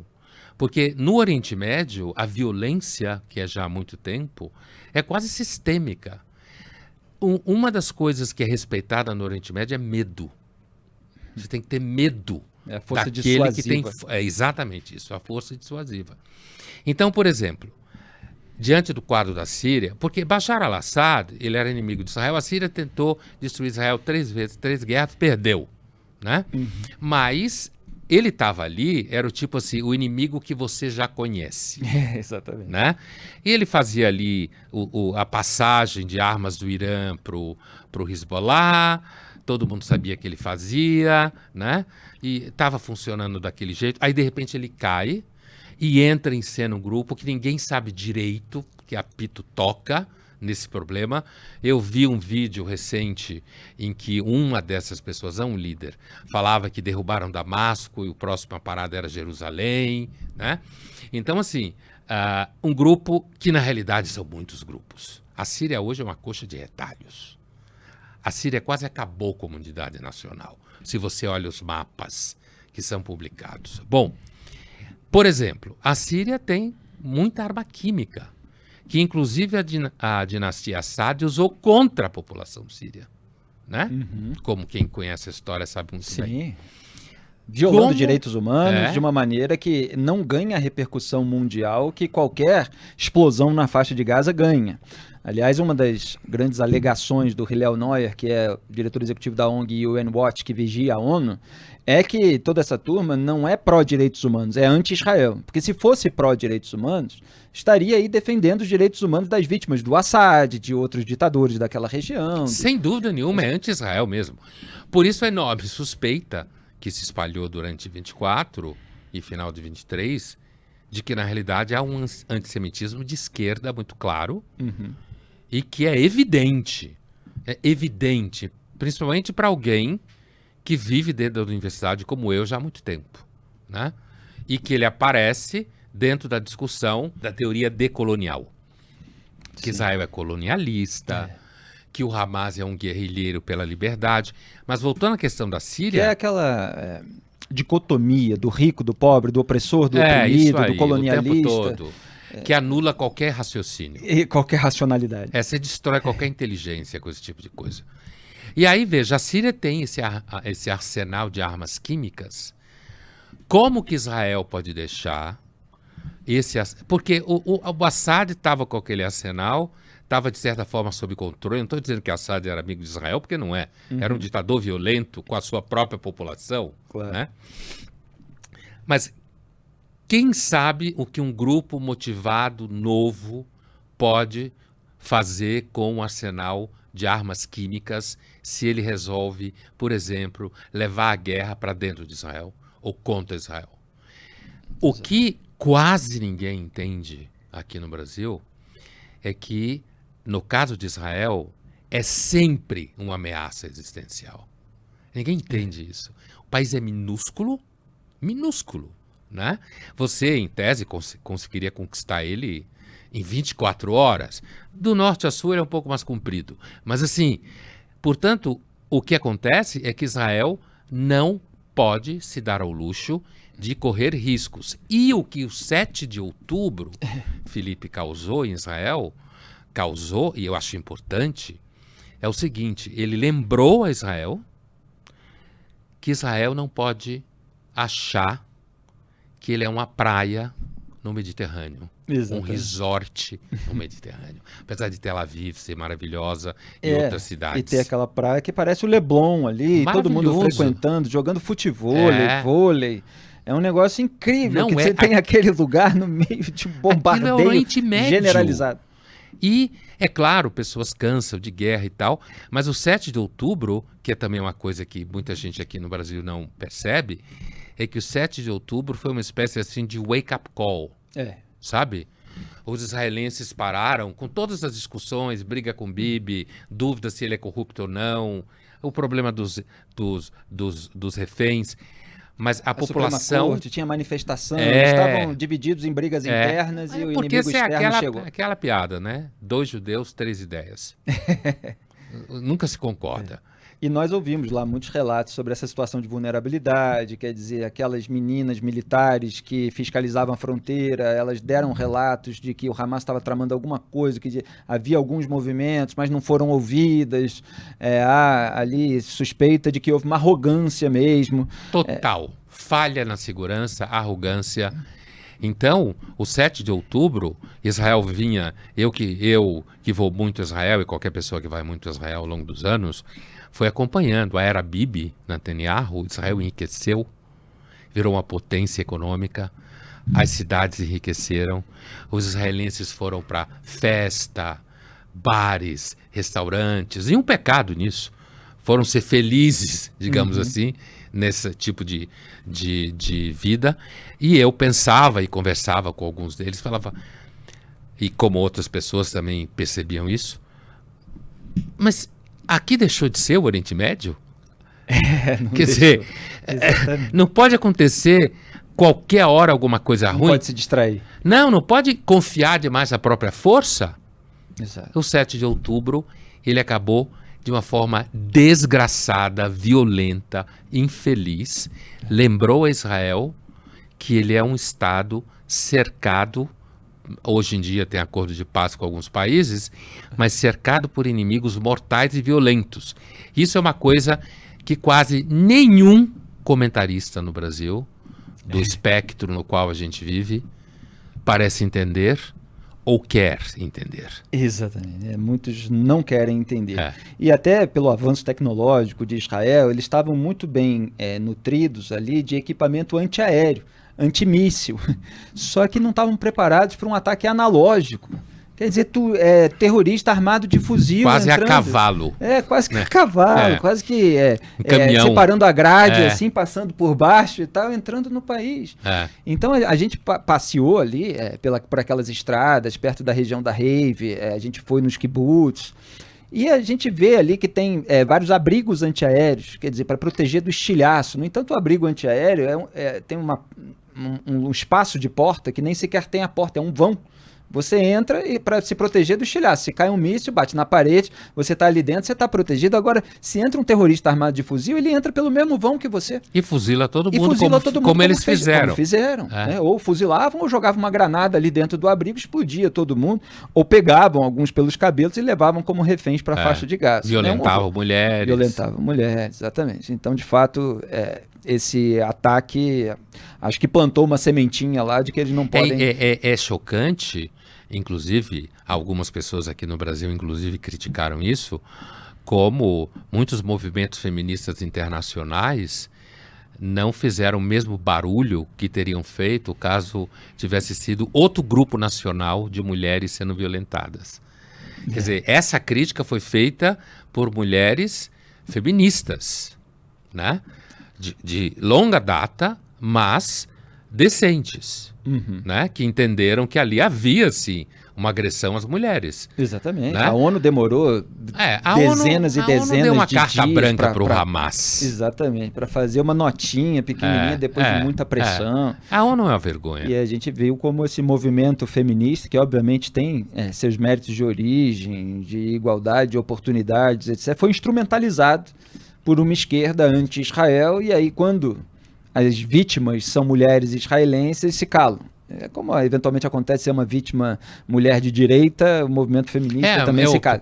porque no Oriente Médio, a violência, que é já há muito tempo, é quase sistêmica. Uma das coisas que é respeitada no Oriente Médio é medo. Você tem que ter medo a força daquele dissuasiva. que tem... exatamente isso, a força dissuasiva. Então, por exemplo, diante do quadro da Síria, porque Bashar al-Assad, ele era inimigo de Israel, a Síria tentou destruir Israel 3 vezes, 3 guerras, perdeu, né? Mas ele estava ali, era o tipo assim, o inimigo que você já conhece. Exatamente. Né? E ele fazia ali a passagem de armas do Irã pro Hezbollah, todo mundo sabia que ele fazia, né? E estava funcionando daquele jeito. Aí, de repente, ele cai e entra em cena um grupo que ninguém sabe direito, que apito toca nesse problema. Eu vi um vídeo recente em que uma dessas pessoas, um líder, falava que derrubaram Damasco e o próximo parada era Jerusalém, né? Então, assim, um grupo que na realidade são muitos grupos. A Síria hoje é uma coxa de retalhos. A Síria quase acabou com a comunidade nacional, se você olha os mapas que são publicados. Bom, por exemplo, a Síria tem muita arma química, que inclusive a dinastia Assad usou contra a população síria, né? Como quem conhece a história sabe muito bem. Violando direitos humanos de uma maneira que não ganha a repercussão mundial que qualquer explosão na faixa de Gaza ganha. Aliás, uma das grandes alegações do Hillel Neuer, que é o diretor executivo da ONG UN Watch, que vigia a ONU, é que toda essa turma não é pró-direitos humanos, é anti-Israel. Porque se fosse pró-direitos humanos, estaria aí defendendo os direitos humanos das vítimas do Assad, de outros ditadores daquela região. Sem dúvida nenhuma, é anti-Israel mesmo. Por isso a enorme suspeita que se espalhou durante 24 e final de 23, de que na realidade há um antissemitismo de esquerda muito claro, e que é evidente, principalmente para alguém que vive dentro da universidade como eu já há muito tempo, né? E que ele aparece dentro da discussão da teoria decolonial, que Israel é colonialista, que o Hamas é um guerrilheiro pela liberdade. Mas voltando à questão da Síria... Que é aquela dicotomia do rico, do pobre, do opressor, do oprimido, do colonialista. O tempo todo, que anula qualquer raciocínio. E qualquer racionalidade. Você destrói qualquer inteligência com esse tipo de coisa. E aí, veja, a Síria tem esse arsenal de armas químicas. Como que Israel pode deixar esse... Porque o Assad estava com aquele arsenal, estava de certa forma sob controle. Não estou dizendo que Assad era amigo de Israel, porque não é. Era um ditador violento com a sua própria população. Claro. Né? Mas quem sabe o que um grupo motivado novo pode fazer com um arsenal de armas químicas se ele resolve, por exemplo, levar a guerra para dentro de Israel ou contra Israel. O que quase ninguém entende aqui no Brasil é que, no caso de Israel, é sempre uma ameaça existencial. Ninguém entende isso. O país é minúsculo, né? Você, em tese, conseguiria conquistar ele em 24 horas. Do norte a sul ele é um pouco mais comprido. Mas assim, portanto, o que acontece é que Israel não pode se dar ao luxo de correr riscos. E o que o 7 de outubro, Felipe, causou em Israel, e eu acho importante, é o seguinte: ele lembrou a Israel que Israel não pode achar que ele é uma praia no Mediterrâneo. Exatamente. Um resort no Mediterrâneo. Apesar de Tel Aviv ser maravilhosa e outras cidades. E ter aquela praia que parece o Leblon ali, todo mundo frequentando, jogando futevôlei, vôlei. É um negócio incrível, não que você tem aquele lugar no meio de um bombardeio é o Oriente Médio. Generalizado. E, é claro, pessoas cansam de guerra e tal, mas o 7 de outubro, que é também uma coisa que muita gente aqui no Brasil não percebe, é que o 7 de outubro foi uma espécie assim de wake-up call. Sabe? Os israelenses pararam com todas as discussões, briga com Bibi, dúvida se ele é corrupto ou não, o problema dos reféns, mas a população... Suprema Corte, tinha manifestação, eles estavam divididos em brigas internas e o inimigo externo chegou. Aquela piada, né? 2 judeus, 3 ideias. Nunca se concorda. E nós ouvimos lá muitos relatos sobre essa situação de vulnerabilidade, quer dizer, aquelas meninas militares que fiscalizavam a fronteira, elas deram relatos de que o Hamas estava tramando alguma coisa, que havia alguns movimentos, mas não foram ouvidas. Há ali suspeita de que houve uma arrogância mesmo. Total. Falha na segurança, arrogância. Então, o 7 de outubro, Israel vinha, eu que vou muito a Israel, e qualquer pessoa que vai muito a Israel ao longo dos anos, foi acompanhando a era Bibi, Netanyahu. Israel enriqueceu, virou uma potência econômica, as cidades enriqueceram, os israelenses foram para festa, bares, restaurantes, e um pecado nisso, foram ser felizes, digamos assim, nesse tipo de vida. E eu pensava e conversava com alguns deles, falava, e como outras pessoas também percebiam isso, mas aqui deixou de ser o Oriente Médio? Quer dizer, não pode acontecer qualquer hora alguma coisa ruim. Não pode se distrair. Não pode confiar demais na própria força. Exato. O 7 de outubro, ele acabou de uma forma desgraçada, violenta, infeliz. Lembrou a Israel que ele é um Estado cercado, hoje em dia tem acordo de paz com alguns países, mas cercado por inimigos mortais e violentos. Isso é uma coisa que quase nenhum comentarista no Brasil, do espectro no qual a gente vive, parece entender ou quer entender. Exatamente. Muitos não querem entender. E até pelo avanço tecnológico de Israel, eles estavam muito bem nutridos ali de equipamento antiaéreo, antimíssil, só que não estavam preparados para um ataque analógico. Quer dizer, terrorista armado de fuzil. Quase entrando, a cavalo. Quase que a cavalo, quase que caminhão. Separando a grade, assim, passando por baixo e tal, entrando no país. Então a gente passeou ali por aquelas estradas, perto da região da Rave, a gente foi nos kibbutz, e a gente vê ali que tem vários abrigos antiaéreos, quer dizer, para proteger do estilhaço. No entanto, o abrigo antiaéreo tem um espaço de porta que nem sequer tem a porta, é um vão. Você entra para se proteger do estilhaço. Se cai um míssil, bate na parede, você está ali dentro, você está protegido. Agora, se entra um terrorista armado de fuzil, ele entra pelo mesmo vão que você. E fuzila todo mundo, como eles fizeram. Como fizeram. Ou fuzilavam ou jogavam uma granada ali dentro do abrigo, explodia todo mundo. Ou pegavam alguns pelos cabelos e levavam como reféns para a faixa de gás. Violentavam mulheres. Violentavam mulheres, exatamente. Então, de fato, esse ataque, acho que plantou uma sementinha lá de que eles não podem... É chocante, inclusive, algumas pessoas aqui no Brasil, inclusive, criticaram isso, como muitos movimentos feministas internacionais não fizeram o mesmo barulho que teriam feito caso tivesse sido outro grupo nacional de mulheres sendo violentadas. Quer dizer, essa crítica foi feita por mulheres feministas, né? De longa data, mas decentes, né? Que entenderam que ali havia, sim, uma agressão às mulheres. Exatamente. Né? A ONU demorou dezenas e dezenas de dias. A ONU deu uma carta branca para o Hamas. Exatamente, para fazer uma notinha pequenininha depois de muita pressão. A ONU é uma vergonha. E a gente viu como esse movimento feminista, que obviamente tem seus méritos de origem, de igualdade, de oportunidades, etc., foi instrumentalizado por uma esquerda anti-Israel, e aí quando as vítimas são mulheres israelenses, se calam. Como eventualmente acontece ser uma vítima mulher de direita, o movimento feminista também se cala.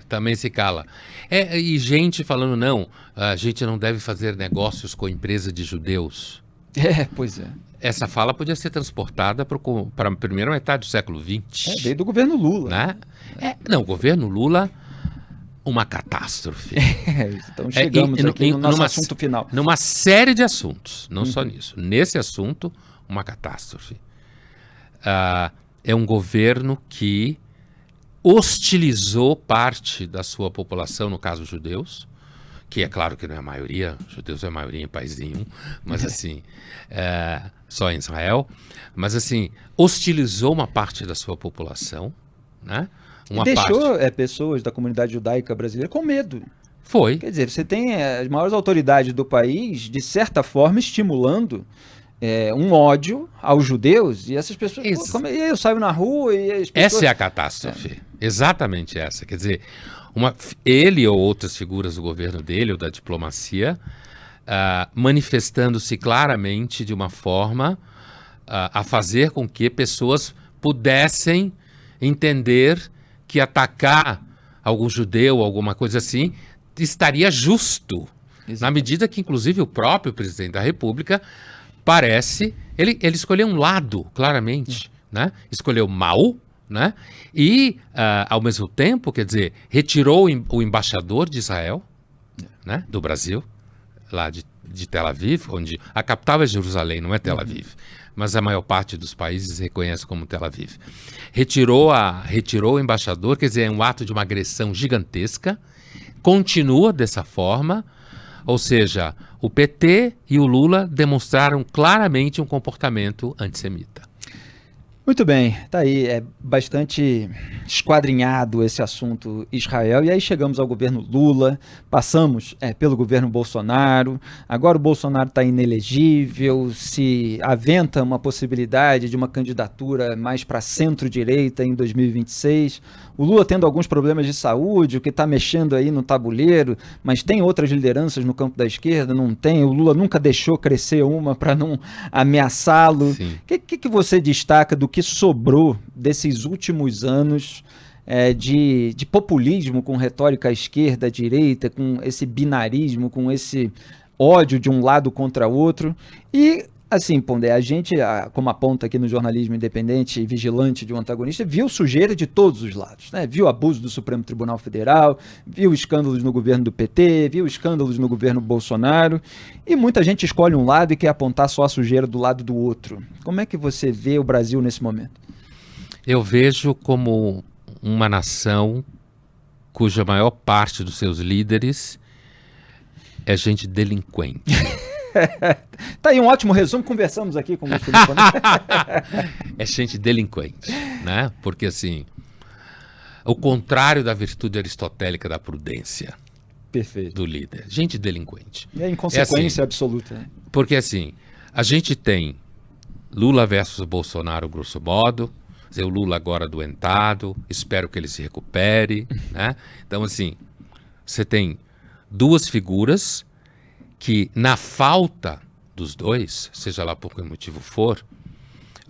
Também se cala. E gente falando, não, a gente não deve fazer negócios com empresa de judeus. Pois é. Essa fala podia ser transportada para a primeira metade do século XX. Veio do governo Lula. Né? Não, o governo Lula... uma catástrofe. Então chegamos aqui no nosso assunto final. Numa série de assuntos, não só nisso. Nesse assunto, uma catástrofe. É um governo que hostilizou parte da sua população, no caso judeus, que é claro que não é a maioria, judeus é a maioria em país nenhum, mas assim, só em Israel, mas assim, hostilizou uma parte da sua população, né? Deixou pessoas da comunidade judaica brasileira com medo. Foi. Quer dizer, você tem as maiores autoridades do país, de certa forma, estimulando um ódio aos judeus, e essas pessoas... eu saio na rua e as pessoas... Essa é a catástrofe. Exatamente essa. Quer dizer, ele ou outras figuras do governo dele ou da diplomacia manifestando-se claramente de uma forma a fazer com que pessoas pudessem entender que atacar algum judeu, alguma coisa assim, estaria justo. Exatamente. Na medida que, inclusive, o próprio presidente da República parece... Ele escolheu um lado, claramente. Né? Escolheu mal, né? E, ao mesmo tempo, quer dizer, retirou o embaixador de Israel, né? Do Brasil, lá de Tel Aviv, onde a capital é Jerusalém, não é Tel Aviv. Mas a maior parte dos países reconhece como Tel Aviv. Retirou o embaixador, quer dizer, é um ato de uma agressão gigantesca, continua dessa forma, ou seja, o PT e o Lula demonstraram claramente um comportamento antissemita. Muito bem, tá aí, é bastante esquadrinhado esse assunto Israel, e aí chegamos ao governo Lula, passamos pelo governo Bolsonaro, agora o Bolsonaro está inelegível, se aventa uma possibilidade de uma candidatura mais para centro-direita em 2026, o Lula tendo alguns problemas de saúde, o que está mexendo aí no tabuleiro, mas tem outras lideranças no campo da esquerda, não tem, o Lula nunca deixou crescer uma para não ameaçá-lo. O que você destaca do que sobrou desses últimos anos de populismo com retórica à esquerda, à direita, com esse binarismo, com esse ódio de um lado contra outro. E, assim, Pondé, a gente, como aponta aqui no jornalismo independente e vigilante de um antagonista, viu sujeira de todos os lados, né? Viu abuso do Supremo Tribunal Federal, viu escândalos no governo do PT, viu escândalos no governo Bolsonaro, e muita gente escolhe um lado e quer apontar só a sujeira do lado do outro. Como é que você vê o Brasil nesse momento? Eu vejo como uma nação cuja maior parte dos seus líderes é gente delinquente. Tá aí um ótimo resumo, conversamos aqui com o Luiz Felipe. É gente delinquente, né? Porque assim, o contrário da virtude aristotélica da prudência. Perfeito. Do líder, gente delinquente. E a inconsequência assim, absoluta. Né? Porque assim, a gente tem Lula versus Bolsonaro, grosso modo, o Lula agora doentado, espero que ele se recupere, né? Então assim, você tem duas figuras que, na falta dos dois, seja lá por que motivo for,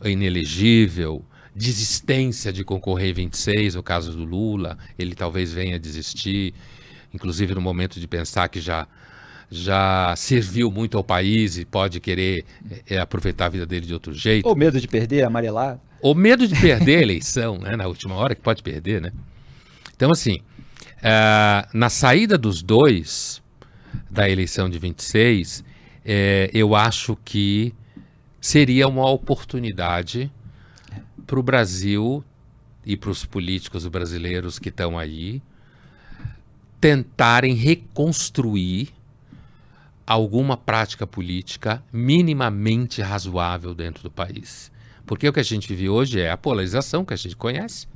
inelegível, desistência de concorrer em 26, no caso do Lula, ele talvez venha a desistir, inclusive no momento de pensar que já serviu muito ao país e pode querer aproveitar a vida dele de outro jeito. Ou medo de perder, amarelar. Ou medo de perder a eleição, né, na última hora, que pode perder, né? Então, assim, na saída dos dois da eleição de 26, eu acho que seria uma oportunidade para o Brasil e para os políticos brasileiros que estão aí tentarem reconstruir alguma prática política minimamente razoável dentro do país. Porque o que a gente vive hoje é a polarização que a gente conhece.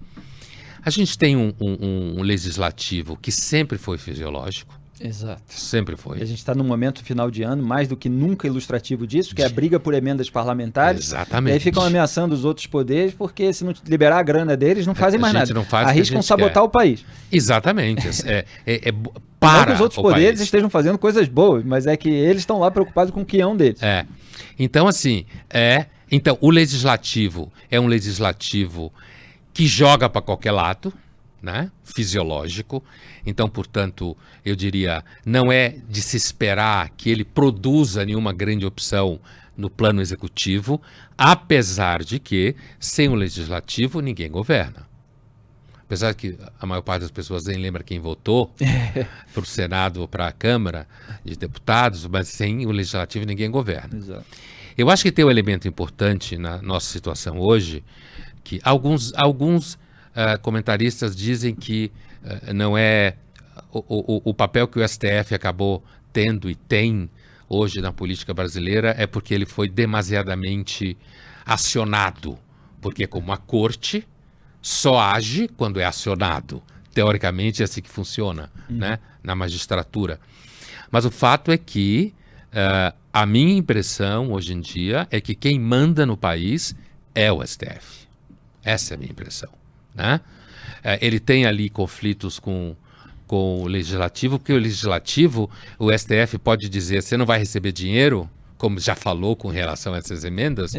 A gente tem um legislativo que sempre foi fisiológico. Exato. Sempre foi. E a gente está num momento final de ano, mais do que nunca ilustrativo disso, que é a briga por emendas parlamentares. Exatamente. E aí ficam ameaçando os outros poderes, porque se não liberar a grana deles, não fazem mais nada. Não faz arriscam sabotar o país. Exatamente. Não que os outros poderes estejam fazendo coisas boas, mas é que eles estão lá preocupados com o quião deles. Então, assim, então, o legislativo é um legislativo que joga para qualquer lado, né? Fisiológico. Então, portanto, eu diria, não é de se esperar que ele produza nenhuma grande opção no plano executivo, apesar de que, sem o legislativo, ninguém governa. Apesar que a maior parte das pessoas nem lembra quem votou para o Senado ou para a Câmara de Deputados, mas sem o legislativo ninguém governa. Exato. Eu acho que tem um elemento importante na nossa situação hoje, que alguns comentaristas dizem que não é o papel que o STF acabou tendo e tem hoje na política brasileira é porque ele foi demasiadamente acionado, porque como a corte só age quando é acionado. Teoricamente é assim que funciona, né, na magistratura. Mas o fato é que a minha impressão hoje em dia é que quem manda no país é o STF. Essa é a minha impressão, né? Ele tem ali conflitos com o legislativo, porque o legislativo, o STF pode dizer, você não vai receber dinheiro, como já falou com relação a essas emendas,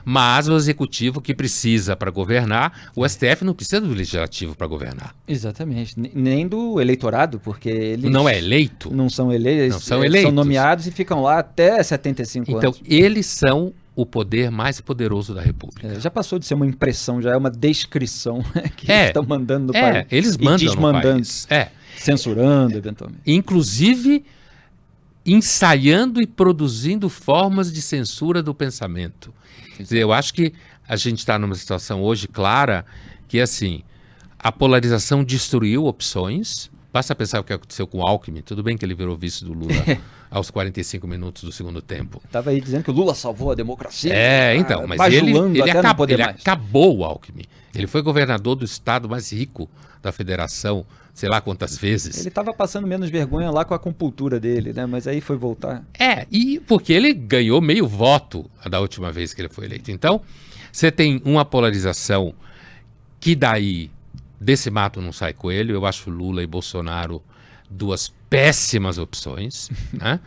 mas o executivo que precisa para governar, o STF não precisa do legislativo para governar. Exatamente, nem do eleitorado, porque eles não é eleito. Não são eleitos, não são eleitos. São nomeados e ficam lá até 75 anos. Então, eles são o poder mais poderoso da República. Já passou de ser uma impressão, já é uma descrição que eles estão mandando no país. Eles mandam desmandando, no país. Censurando, eventualmente. Inclusive, ensaiando e produzindo formas de censura do pensamento. Quer dizer, eu acho que a gente está numa situação hoje clara que, assim, a polarização destruiu opções. Basta pensar o que aconteceu com o Alckmin. Tudo bem que ele virou vice do Lula aos 45 minutos do segundo tempo. Estava aí dizendo que o Lula salvou a democracia. Então, mas ele acabou o Alckmin. Ele foi governador do estado mais rico da federação, sei lá quantas vezes. Ele estava passando menos vergonha lá com a compultura dele, né? Mas aí foi voltar. E porque ele ganhou meio voto da última vez que ele foi eleito. Então, você tem uma polarização que daí, desse mato não sai coelho. Eu acho Lula e Bolsonaro duas péssimas opções, né?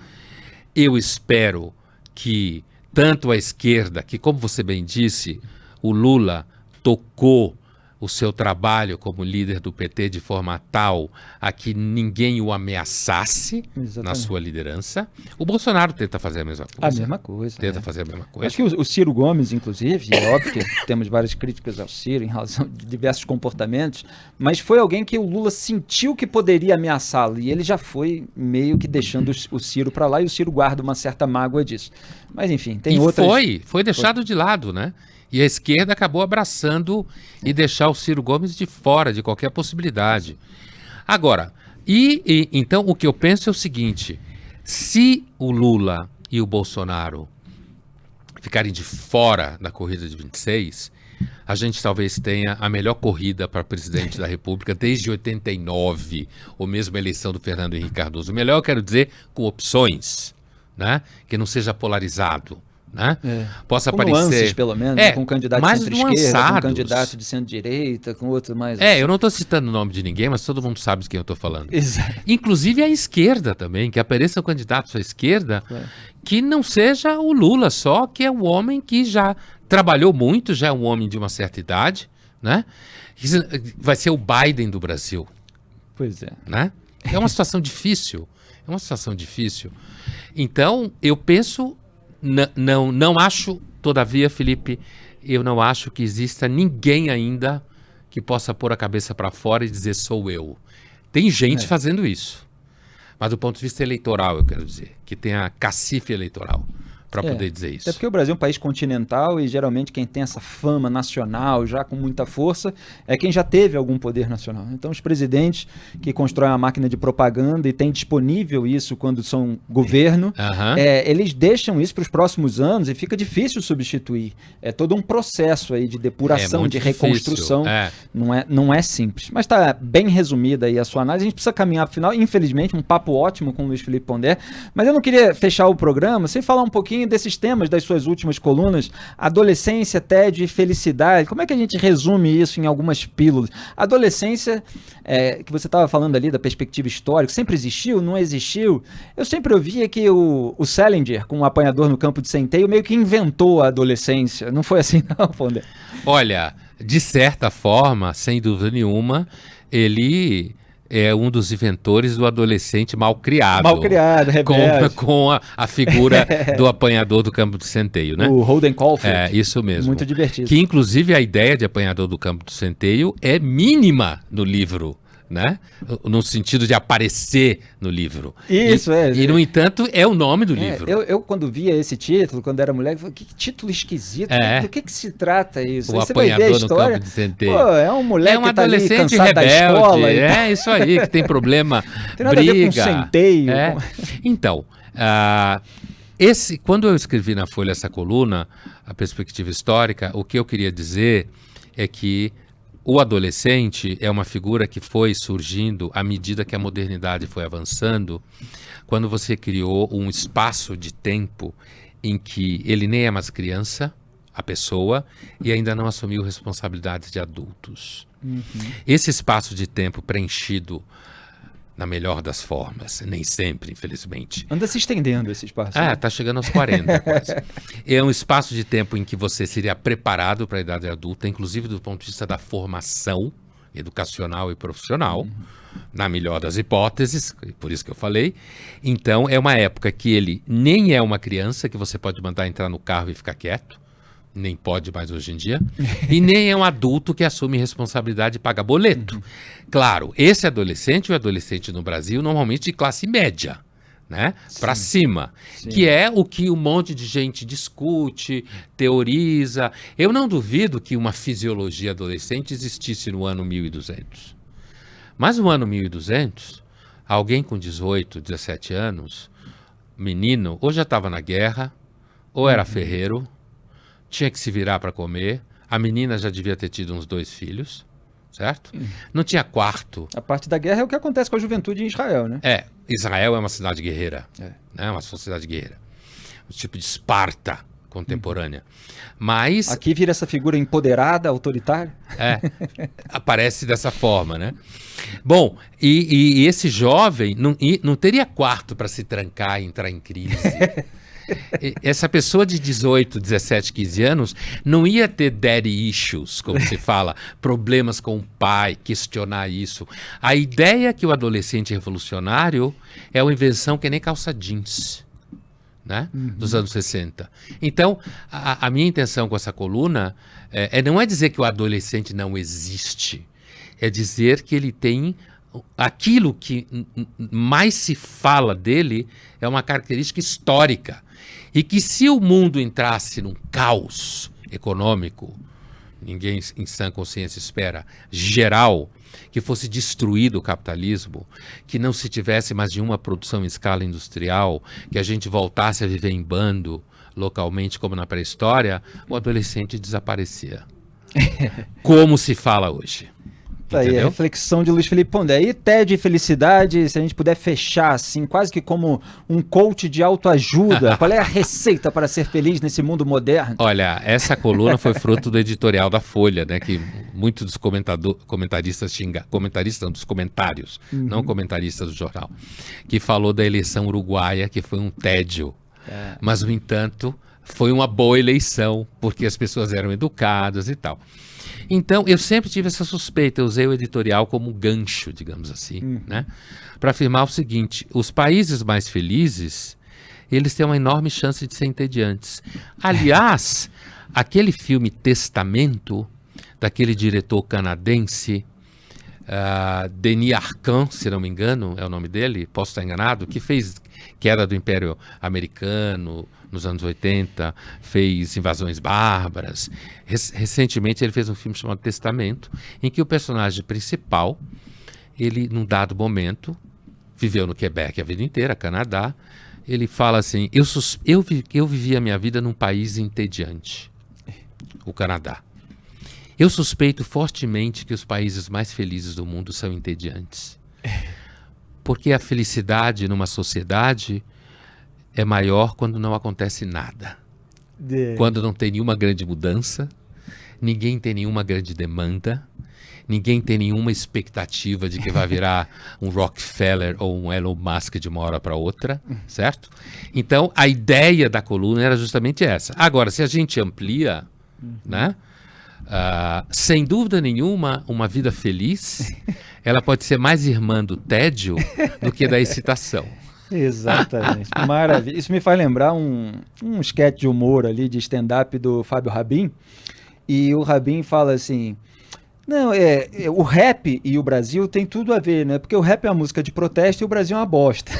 Eu espero que tanto a esquerda, que como você bem disse, o Lula tocou o seu trabalho como líder do PT de forma tal a que ninguém o ameaçasse na sua liderança. O Bolsonaro tenta fazer a mesma coisa. A mesma coisa. Tenta fazer a mesma coisa. Acho que o Ciro Gomes, inclusive, é óbvio que temos várias críticas ao Ciro em razão de diversos comportamentos, mas foi alguém que o Lula sentiu que poderia ameaçá-lo e ele já foi meio que deixando o Ciro para lá e o Ciro guarda uma certa mágoa disso. Mas enfim, tem outras... Foi deixado de lado, né? E a esquerda acabou abraçando e deixar o Ciro Gomes de fora de qualquer possibilidade. Agora, então o que eu penso é o seguinte, se o Lula e o Bolsonaro ficarem de fora da corrida de 26, a gente talvez tenha a melhor corrida para presidente da República desde 89, ou mesmo a eleição do Fernando Henrique Cardoso. O melhor, eu quero dizer, com opções, né? Que não seja polarizado. Né? Possa com aparecer nuances, pelo menos, com um candidato de centro-esquerda, com um candidato de centro-direita, com outro mais... eu não estou citando o nome de ninguém, mas todo mundo sabe de quem eu estou falando. Exato. Inclusive a esquerda também, que apareçam candidatos à esquerda, que não seja o Lula só, que é um homem que já trabalhou muito, já é um homem de uma certa idade, né? Vai ser o Biden do Brasil. Pois é. Né? É uma situação difícil. Então, eu penso... Não acho, todavia, Felipe, eu não acho que exista ninguém ainda que possa pôr a cabeça para fora e dizer sou eu. Tem gente fazendo isso, mas do ponto de vista eleitoral, eu quero dizer, que tem a cacife eleitoral para poder dizer isso. É porque o Brasil é um país continental e geralmente quem tem essa fama nacional já com muita força é quem já teve algum poder nacional. Então os presidentes que constroem uma máquina de propaganda e têm disponível isso quando são governo, eles deixam isso para os próximos anos e fica difícil substituir. É todo um processo aí de depuração, de reconstrução. Não é simples. Mas está bem resumida aí a sua análise. A gente precisa caminhar para o final. Infelizmente, um papo ótimo com o Luiz Felipe Pondé. Mas eu não queria fechar o programa sem falar um pouquinho desses temas das suas últimas colunas, adolescência, tédio e felicidade. Como é que a gente resume isso em algumas pílulas? A adolescência, que você estava falando ali da perspectiva histórica, sempre existiu, não existiu? Eu sempre ouvia que o Salinger, com o apanhador no campo de centeio, meio que inventou a adolescência. Não foi assim não, Pondé? Olha, de certa forma, sem dúvida nenhuma, ele... é um dos inventores do adolescente mal criado. Mal criado, rebelde. Com a figura do apanhador do campo de centeio, né? O Holden Caulfield. Isso mesmo. Muito divertido. Que, inclusive, a ideia de apanhador do campo de centeio é mínima no livro, né? No sentido de aparecer no livro. Isso, E, no entanto, é o nome do livro. Eu, quando via esse título, quando era moleque, falei, que título esquisito. Do que se trata isso? O apanhador no campo de centeio. É um moleque que tá ali cansado rebelde, da escola. É isso aí, que tem problema, tem nada briga. A ver com centeio. Então, quando eu escrevi na Folha essa coluna, a perspectiva histórica, o que eu queria dizer é que o adolescente é uma figura que foi surgindo à medida que a modernidade foi avançando, quando você criou um espaço de tempo em que ele nem é mais criança, a pessoa, e ainda não assumiu responsabilidades de adultos. Esse espaço de tempo preenchido na melhor das formas, nem sempre, infelizmente. Anda se estendendo esse espaço. Tá chegando aos 40 quase. É um espaço de tempo em que você seria preparado para a idade adulta, inclusive do ponto de vista da formação educacional e profissional, na melhor das hipóteses, por isso que eu falei. Então, é uma época que ele nem é uma criança que você pode mandar entrar no carro e ficar quieto, nem pode mais hoje em dia, e nem é um adulto que assume responsabilidade e paga boleto. Claro, esse adolescente, o adolescente no Brasil, normalmente de classe média, né? Para cima, que é o que um monte de gente discute, teoriza. Eu não duvido que uma fisiologia adolescente existisse no ano 1200. Mas no ano 1200, alguém com 18, 17 anos, menino, ou já estava na guerra, ou era ferreiro, tinha que se virar para comer, a menina já devia ter tido uns 2 filhos, certo? Não tinha quarto. A parte da guerra é o que acontece com a juventude em Israel, né? Israel é uma cidade guerreira, né? Uma sociedade guerreira, um tipo de Esparta contemporânea. Mas... aqui vira essa figura empoderada, autoritária. Aparece dessa forma, né? Bom, e esse jovem não teria quarto para se trancar e entrar em crise. essa pessoa de 18, 17, 15 anos não ia ter daddy issues, como se fala, problemas com o pai, questionar isso. A ideia que o adolescente revolucionário é uma invenção que nem calça jeans, né? Dos anos 60. Então, a minha intenção com essa coluna não é dizer que o adolescente não existe, é dizer que ele tem aquilo que mais se fala dele é uma característica histórica. E que se o mundo entrasse num caos econômico, ninguém em sã consciência espera, geral, que fosse destruído o capitalismo, que não se tivesse mais nenhuma produção em escala industrial, que a gente voltasse a viver em bando, localmente como na pré-história, o adolescente desaparecia. Como se fala hoje. Tá aí a reflexão de Luiz Felipe Pondé. E tédio e felicidade, se a gente puder fechar assim, quase que como um coach de autoajuda, qual é a receita para ser feliz nesse mundo moderno? Olha, essa coluna foi fruto do editorial da Folha, né, que muitos dos comentaristas dos comentários, não comentaristas do jornal, que falou da eleição uruguaia, que foi um tédio, mas, no entanto, foi uma boa eleição, porque as pessoas eram educadas e tal. Então, eu sempre tive essa suspeita, eu usei o editorial como gancho, digamos assim, né? Para afirmar o seguinte: os países mais felizes, eles têm uma enorme chance de ser entediantes. Aliás, aquele filme Testamento, daquele diretor canadense, Denis Arcand, se não me engano, é o nome dele, posso estar enganado, que era do Império Americano, nos anos 80, fez Invasões Bárbaras. Recentemente ele fez um filme chamado Testamento, em que o personagem principal, ele, num dado momento, viveu no Quebec a vida inteira, Canadá, ele fala assim: eu vivi a minha vida num país entediante, o Canadá. Eu suspeito fortemente que os países mais felizes do mundo são entediantes. Porque a felicidade numa sociedade é maior quando não acontece nada. Quando não tem nenhuma grande mudança, ninguém tem nenhuma grande demanda, ninguém tem nenhuma expectativa de que vai virar um Rockefeller ou um Elon Musk de uma hora para outra, certo? Então, a ideia da coluna era justamente essa. Agora, se a gente amplia, né? Sem dúvida nenhuma, uma vida feliz, ela pode ser mais irmã do tédio do que da excitação. Exatamente, maravilha. Isso me faz lembrar um sketch de humor ali, de stand-up do Fábio Rabin, e o Rabin fala assim: não, o rap e o Brasil tem tudo a ver, né? Porque o rap é uma música de protesto e o Brasil é uma bosta.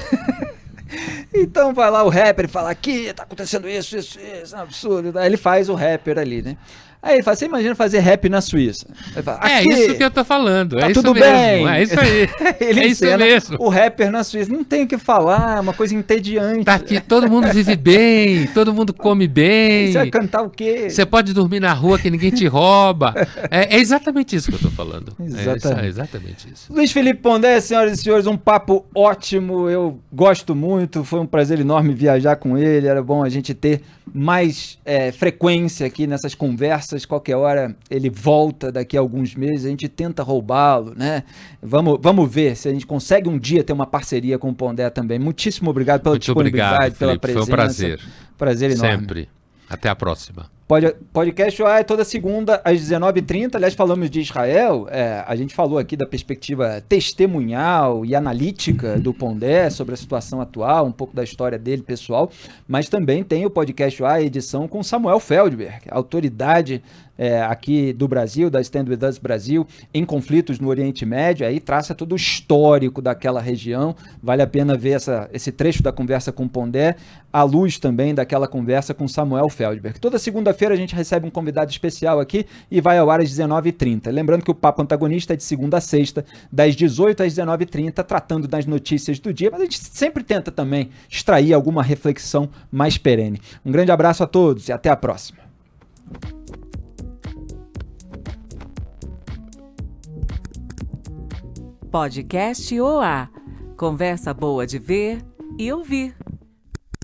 Então vai lá o rapper e fala: aqui tá acontecendo isso, é um absurdo. Aí ele faz o rapper ali, né? Aí ele fala: você imagina fazer rap na Suíça? Ele fala: é isso que eu tô falando, tá é isso tudo mesmo, bem. É isso aí, ele é isso mesmo. O rapper na Suíça, não tem o que falar, é uma coisa entediante. Tá aqui, todo mundo vive bem, todo mundo come bem. Você vai cantar o quê? Você pode dormir na rua que ninguém te rouba. É exatamente isso que eu tô falando. Exatamente. É exatamente isso. Luiz Felipe Pondé, senhoras e senhores, um papo ótimo, eu gosto muito, foi um prazer enorme viajar com ele, era bom a gente ter mais frequência aqui nessas conversas. Qualquer hora ele volta daqui a alguns meses, a gente tenta roubá-lo, né? Vamos ver se a gente consegue um dia ter uma parceria com o Pondé também. Muitíssimo obrigado pela disponibilidade, obrigado, pela Felipe, presença. foi um prazer. Prazer enorme. Sempre. Até a próxima. Podcast OA é toda segunda às 19h30. Aliás, falamos de Israel, a gente falou aqui da perspectiva testemunhal e analítica do Pondé sobre a situação atual, um pouco da história dele pessoal, mas também tem o podcast OA, a edição com Samuel Feldberg, autoridade aqui do Brasil, da Stand With Us Brasil, em conflitos no Oriente Médio, aí traça todo o histórico daquela região. Vale a pena ver esse trecho da conversa com o Pondé, à luz também daquela conversa com Samuel Feldberg. Toda segunda-feira a gente recebe um convidado especial aqui e vai ao ar às 19h30. Lembrando que o Papo Antagonista é de segunda a sexta, das 18 às 19h30, tratando das notícias do dia, mas a gente sempre tenta também extrair alguma reflexão mais perene. Um grande abraço a todos e até a próxima. Podcast OA. Conversa boa de ver e ouvir.